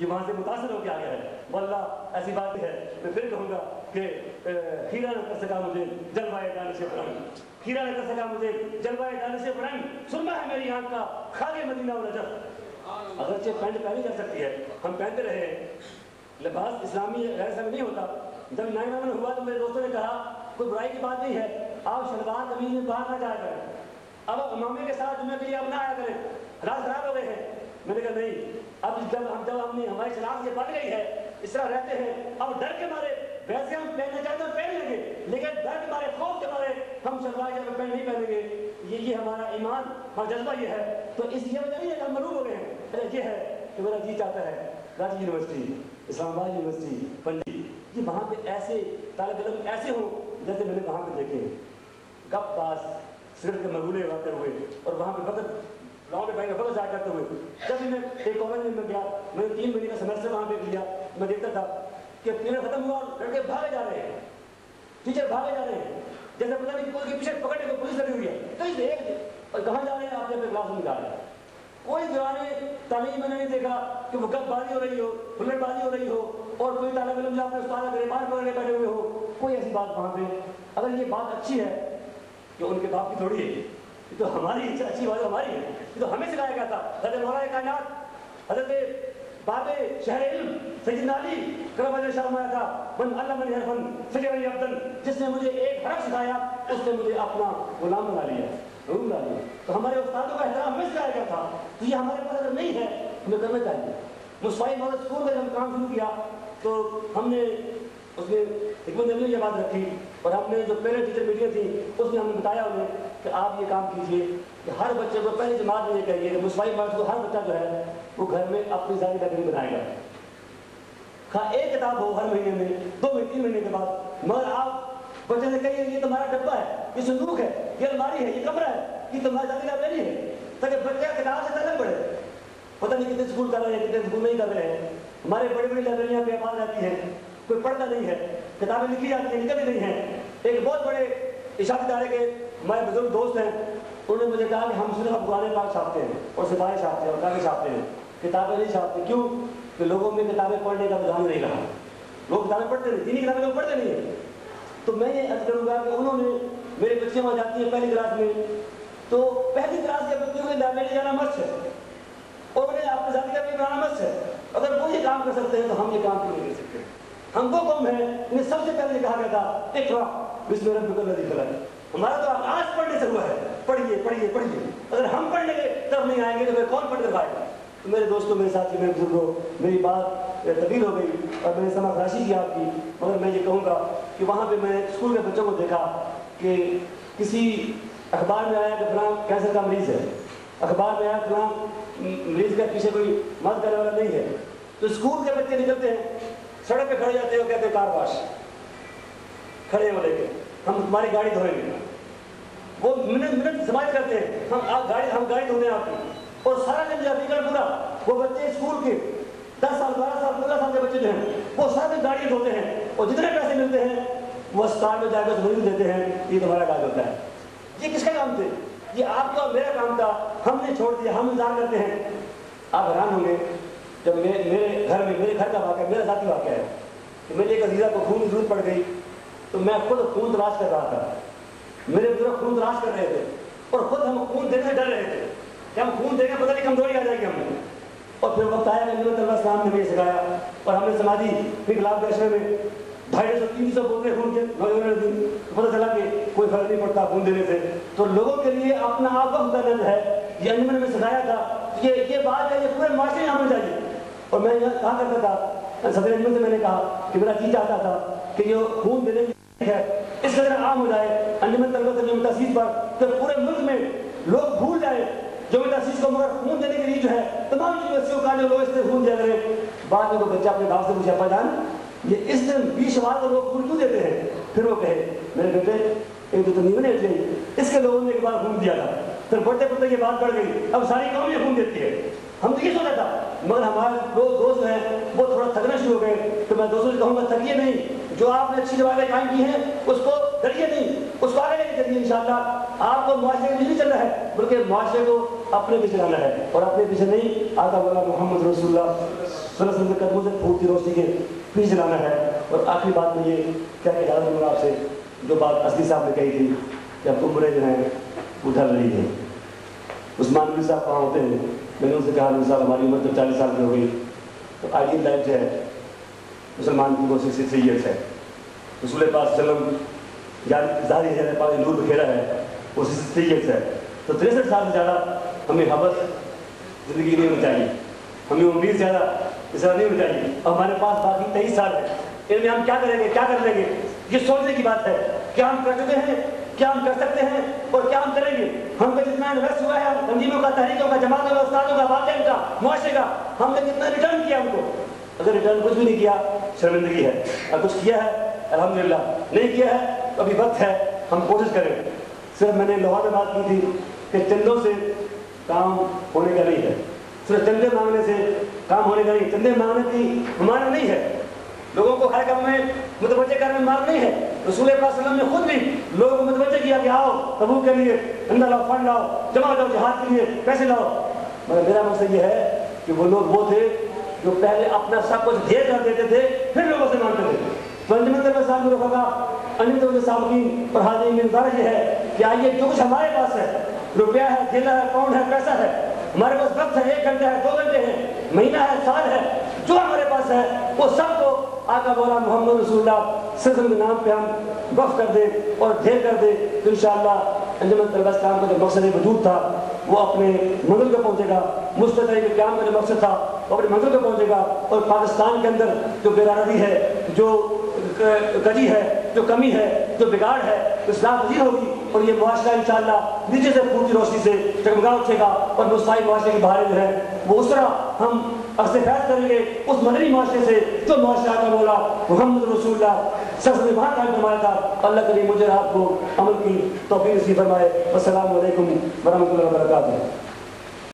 یہ وہاں سے متاثر ہو کے آ گیا ہے. واللہ ایسی بات ہے. میں پھر کہوں گا کہ کھیرا نہ کر سکا مجھے جلوائے دانش فرنگ, کھیرا نہ کر سکا مجھے جلوائے دانش فرنگ, سرما ہے میری آنکھ کا خاک مدینہ و نجف. اگرچہ پینٹ پہنی جا سکتی ہے, ہم پہنتے رہے ہیں, لباس اسلامی غیر اسلامی نہیں ہوتا. جب 9/11 ہوا تو میرے دوستوں نے کہا کوئی برائی کی بات نہیں ہے, آپ شلوار قمیض میں باہر نہ جایا کریں, اب امامے کے ساتھ جمعے کے لیے اب نہ آیا کریں, حالات خراب ہو گئے ہیں. میں نے کہا نہیں, اب جب ہم نے ہماری شناخت یہ بڑھ گئی ہے, اس طرح رہتے ہیں, اب ڈر کے مارے ویسے ہم پہننا چاہتے ہیں پہن لیں گے, لیکن ڈر کے مارے خوف کے مارے ہم شلوار جب پہن نہیں پہنیں گے. یہ ہمارا ایمان اور جذبہ یہ ہے. تو اس یہ وجہ نہیں ہے کہ ہم مغلوب ہو گئے ہیں, یہ ہے کہ میرا جی چاہتا ہے کراچی یونیورسٹی, اسلام آباد یونیورسٹی, پنجی, یہ وہاں پہ ایسے طالب علم ایسے ہوں جیسے میں نے وہاں پہ دیکھے ہیں, گپ باز سگریٹ کے مغولے اڑاتے ہوئے, اور وہاں پہ وقت گاؤں میں بھائی وقت ضائع کرتے ہوئے. جب میں ایک کالج میں گیا, میں نے 3 مہینے کا سیمسٹر وہاں پہ لیا, میں دیکھتا تھا کہ پیریڈ ختم ہوا اور لڑکے بھاگے جا رہے ہیں, ٹیچر بھاگے جا رہے ہیں, جیسے پتہ نہیں کوئی پیچھے پکڑنے کو پولیس لگی ہوئی ہے. کہیں دیکھ اور کہاں جا رہے ہیں آپ, جب کلاس میں جا رہے ہیں. کوئی دوران تعلیم میں نے نہیں دیکھا کہ وہ گپ بازی ہو رہی ہو, بلٹ بازی ہو رہی ہو, اور کوئی طالب علم جو اپنے استاد گریبان پکڑنے بیٹھے ہوئے ہو, کوئی ایسی بات وہاں پہ. اگر یہ بات اچھی ہے کہ ان کے باپ کی تھوڑی ہے, یہ تو ہماری اچھی بات ہماری ہے, یہ تو ہمیں سکھایا گیا تھا. حضرت مولانا کائنات, حضرت باب شہر علم سیدنا علی کرم اللہ شاہ فرمایا تھا, من علمنی حرفا فجعلنی عبدا, جس نے مجھے ایک حرف سکھایا اس نے مجھے اپنا غلام بنا لیا, حکم بنا لیا. تو ہمارے استادوں کا احترام ہمیں سکھایا گیا تھا, تو یہ ہمارے پاس اگر نہیں ہے ہمیں کرنا چاہیے. مصطفی مدرسہ اسکول میں جب ہم کام شروع کیا تو ہم نے اس میں حکمت عملی یہ بات رکھی, اور ہم نے جو پیرنٹ ٹیچر میٹنگ تھی اس میں ہم نے بتایا انہیں کہ آپ یہ کام کیجئے کہ ہر بچے کو پہلی جماعت میں یہ کہیے کہ مصطفی مدرسہ کو ہر بچہ جو ہے وہ گھر میں اپنی ذاتی لائبریری بنائے گا. خواہ ایک کتاب ہو ہر مہینے میں, 2 مہینے 3 مہینے کے بعد, مگر آپ بچے سے کہیے یہ تمہارا ڈبہ ہے, یہ صندوق ہے, یہ الماری ہے, یہ کمرہ ہے, یہ تمہاری ذاتی لائبریری ہے, تاکہ بچہ کتاب سے تعلق بڑھے. پتہ نہیں کتنے اسکول کر رہے ہیں, کتنے اسکول نہیں کر رہے ہیں. ہمارے بڑی بڑی لائبریریاں بے آباد رہتی ہیں, کوئی پڑھتا نہیں ہے, کتابیں لکھی جاتی ہیں نکلتی نہیں ہیں. ایک بہت بڑے اشاعتی ادارے کے ہمارے بزرگ دوست ہیں, انہوں نے مجھے کہا کہ ہم صرف قرآن پاک چھاپتے ہیں اور سپاہی چھاپتے ہیں اور کاغذ چھاپتے ہیں, کتابیں نہیں چھاپتے. کیوں کہ لوگوں میں کتابیں پڑھنے کا رجحان نہیں رہا, لوگ کتابیں پڑھتے نہیں, دینی کتابیں لوگ پڑھتے نہیں ہیں. تو میں یہ عرض کروں گا کہ انہوں نے میرے بچے وہاں جاتی ہیں پہلی کلاس میں, تو پہلی کلاس کے بچوں کو لائبریری جانا مست ہے, اور انہیں آپ کی ذاتی لائبریری بنانا مست ہے. اگر وہ یہ کام کر سکتے ہیں تو ہم یہ کام کیوں نہیں کر سکتے؟ ہم وہ قوم ہیں انہیں سب سے پہلے کہا گیا تھا اقرا بسم ربک الذی خلق. ہمارا تو آغاز پڑھنے سے ہوا ہے, پڑھیے پڑھیے پڑھیے. اگر ہم پڑھنے کے طرف نہیں آئیں گے تو پھر کون پڑھ کر پائے گا؟ تو میرے دوستوں, میرے ساتھی, میرے بزرگوں, میری بات طویل ہو گئی اور میں نے سماعت راشی کی آپ کی, مگر میں یہ کہوں گا کہ وہاں پہ میں اسکول کے بچوں کو دیکھا کہ کسی اخبار میں آیا کہ فلاں کینسر کا مریض ہے, اخبار میں آیا فلاں مریض کے پیچھے کوئی مدد کرنے والا نہیں ہے. تو اسکول کے بچے نکلتے ہیں, سڑک پہ کھڑے جاتے ہیں, کہتے ہیں کار واش کھڑے ہو لے کے ہم تمہاری گاڑی دھوئیں گے. وہ منٹ سماعت کرتے ہیں, ہم گاڑی دھونے آپ کی, اور سارا دن جو فکر پورا وہ بچے اسکول کے 10 سال 12 سال 15 سال کے بچے جو ہیں وہ سارے دن گاڑی دھوتے ہیں, اور جتنے پیسے ملتے ہیں وہ اسپتال میں جا کر مریض دیتے ہیں. یہ تمہارا کام ہوتا ہے. یہ کس کا کام تھے؟ یہ آپ کا میرا کام تھا, ہم نے چھوڑ دیا, ہم انتظار کرتے ہیں. آپ حیران ہوں گے جب میرے گھر کا واقعہ میرا ذاتی واقعہ ہے کہ میری ایک عزیزہ کو خون کی ضرورت پڑ گئی, تو میں خود خون تلاش کر رہا تھا. میرے بزرگ خون تلاش کر رہے تھے, اور خود ہم خون دینے سے ڈر رہے تھے کہ ہم خون دیں گے پتہ نہیں کمزوری آ جائے گی ہم نے. اور پھر وقت آیا کہ نبی صلی اللہ علیہ وسلم نے مجھے سکھایا, اور ہم نے سماجی انقلاب کے عشرے میں 250-300 بوتلیں خون کے نوجوانوں نے دی. پتہ چلا کہ کوئی فرق نہیں پڑتا خون دینے سے. تو لوگوں کے لیے اپنا آپ وقت درد ہے, یہ انجمن میں سکھایا تھا. یہ بات ہے, یہ پورے معاشرے میں ہمیں چاہیے. اور میں یہاں کہا کرتا تھا صدر انجمن سے, میں نے کہا کہ میرا جی چاہتا تھا کہ یہ خون دینے کی ہے اس قدر عام ہو جائے انجمن طلبہ ترجمہ تاسیس پر کہ پورے ملک میں لوگ بھول جائیں جو تاسیس کو, مگر خون دینے کے لیے جو ہے تمام یونیورسٹیوں کا لوگ اس سے خون دیا کریں. بعد میں کوئی بچہ اپنے باپ سے پوچھا, ابا جان یہ اس دن 20 شوال کو لوگ خون کیوں دیتے ہیں؟ پھر وہ کہے میرے بیٹے ایک تو نیو نے اس کے لوگوں نے ایک بار خون دیا تھا, پھر بڑھتے بڑھتے یہ بات بڑھ گئی, اب ساری قوم یہ خون دیتی ہے. ہم تو یہ سوچا تھا, مگر ہمارے دوست ہیں وہ تھوڑا تھکنا شروع ہو گئے. تو میں دوستوں سے کہوں گا تھکیے نہیں, جو آپ نے اچھی روایتیں قائم کی ہیں اس کو ڈریے نہیں، اس کو آگے لے کے چلیے انشاءاللہ۔ آپ کو معاشرے کے پیچھے نہیں چلنا ہے بلکہ معاشرے کو اپنے پیچھے چلانا ہے، اور اپنے پیچھے نہیں آقا مولا محمد رسول اللہ صلی اللہ علیہ وسلم کے قدموں سے پھوٹتی روشنی کے پیچھے چلانا ہے۔ اور آخری بات میں یہ کیا کہ اجازت دوں گا آپ سے، جو بات اصلی صاحب نے کہی تھی کہ اب عمریں جو ہیں وہ ڈھل رہی ہیں۔ عثمان نبی صاحب کہاں ہوتے ہیں؟ میں نے ان سے کہا نبی صاحب ہماری عمر تو 40 سال کی ہو گئی، تو آئیڈیل لائف جو ہے مسلمان کی وہ 63 ایئرس ہے۔ رسول پاک صلی اللہ علیہ وسلم ظاہری ہے پاک نور بکھیرا ہے، وہ 63 ایئرس ہے، تو 63 سال سے زیادہ ہمیں حوث زندگی نہیں ہونی چاہیے، ہمیں امید زیادہ اس طرح نہیں ہونی چاہیے۔ اور ہمارے پاس باقی 23 سال ہے، ان میں ہم کیا کریں گے، کیا کر لیں گے، یہ سوچنے کی بات ہے۔ کیا ہم کر چکے ہیں، کیا ہم کر سکتے ہیں، اور کیا ہم کریں گے؟ ہم پہ جتنا انویسٹ ہوا ہے تنظیموں کا، تحریکوں کا، جماعتوں کا، استادوں کا، والدین کا، معاشرے کا، ہم نے کتنا ریٹرن کیا ان کو؟ اگر ریٹرن کچھ بھی نہیں کیا شرمندگی ہے، اگر کچھ کیا ہے الحمدللہ، نہیں کیا ہے تو ابھی وقت ہے ہم کوشش کریں۔ صرف میں نے لاہور میں بات کی تھی کہ چندوں سے کام ہونے کا نہیں ہے، صرف چندے مانگنے سے کام ہونے کا نہیں، چندے مانگنے کی ہمارا نہیں ہے، لوگوں کو ہر کام میں متوجہ کرنے میں مارگ نہیں ہے۔ رسول اللہ صلی اللہ علیہ وسلم نے خود بھی لوگوں کو متوجہ کیا کہ آؤ تبوک کے لیے اندر لاؤ، فنڈ لاؤ، جمع ہو جاؤ، جہاد کے لیے پیسے لاؤ، مگر میرا مقصد یہ ہے کہ وہ لوگ وہ تھے جو پہلے اپنا سب کچھ دے کر دیتے تھے پھر لوگوں سے مانگتے تھے۔ تو انجمن طلبہ صاحب نے رکھا انجمن صابقین اور حاضرین میں گزارش یہ ہے کہ آئیے جو کچھ ہمارے پاس ہے، روپیہ ہے، دھیلا ہے، پاؤنڈ ہے، پیسہ ہے، ہمارے پاس وقت ہے، 1 گھنٹہ ہے، 2 گھنٹے ہیں، مہینہ ہے، سال ہے، جو ہمارے پاس ہے وہ سب کو آقا مولا محمد رسول اللہ صلی اللہ علیہ وسلم کے نام پہ ہم وقف کر دیں اور دھیر کر دیں، تو انشاءاللہ انجمن طلبہ اسلام کا جو مقصد وجود تھا وہ اپنے منزل پہ پہنچے گا، مستقل قیام کا جو مقصد تھا وہ اپنے منزل پہ پہنچے گا، اور پاکستان کے اندر جو برادری ہے، جو کجی ہے، جو کمی ہے، جو بگاڑ ہے، اصلاح پذیر ہوگی، اور یہ معاشرہ انشاءاللہ نیچے سے پھوٹتی روشنی سے جگمگا اٹھے گا، اور مسائل معاشرے کی بہاریں جو ہیں وہ اس طرح ہم عرص فیض کریں گے اس مدنی معاشرے سے جو معاشرہ کا مولا محمد رسول اللہ صلی اللہ علیہ وسلم نے وہاں قائم فرمایا تھا۔ اللہ کریم مجھے آپ کو عمل کی توفیق نصیب فرمائے۔ السلام علیکم ورحمۃ اللہ وبرکاتہ۔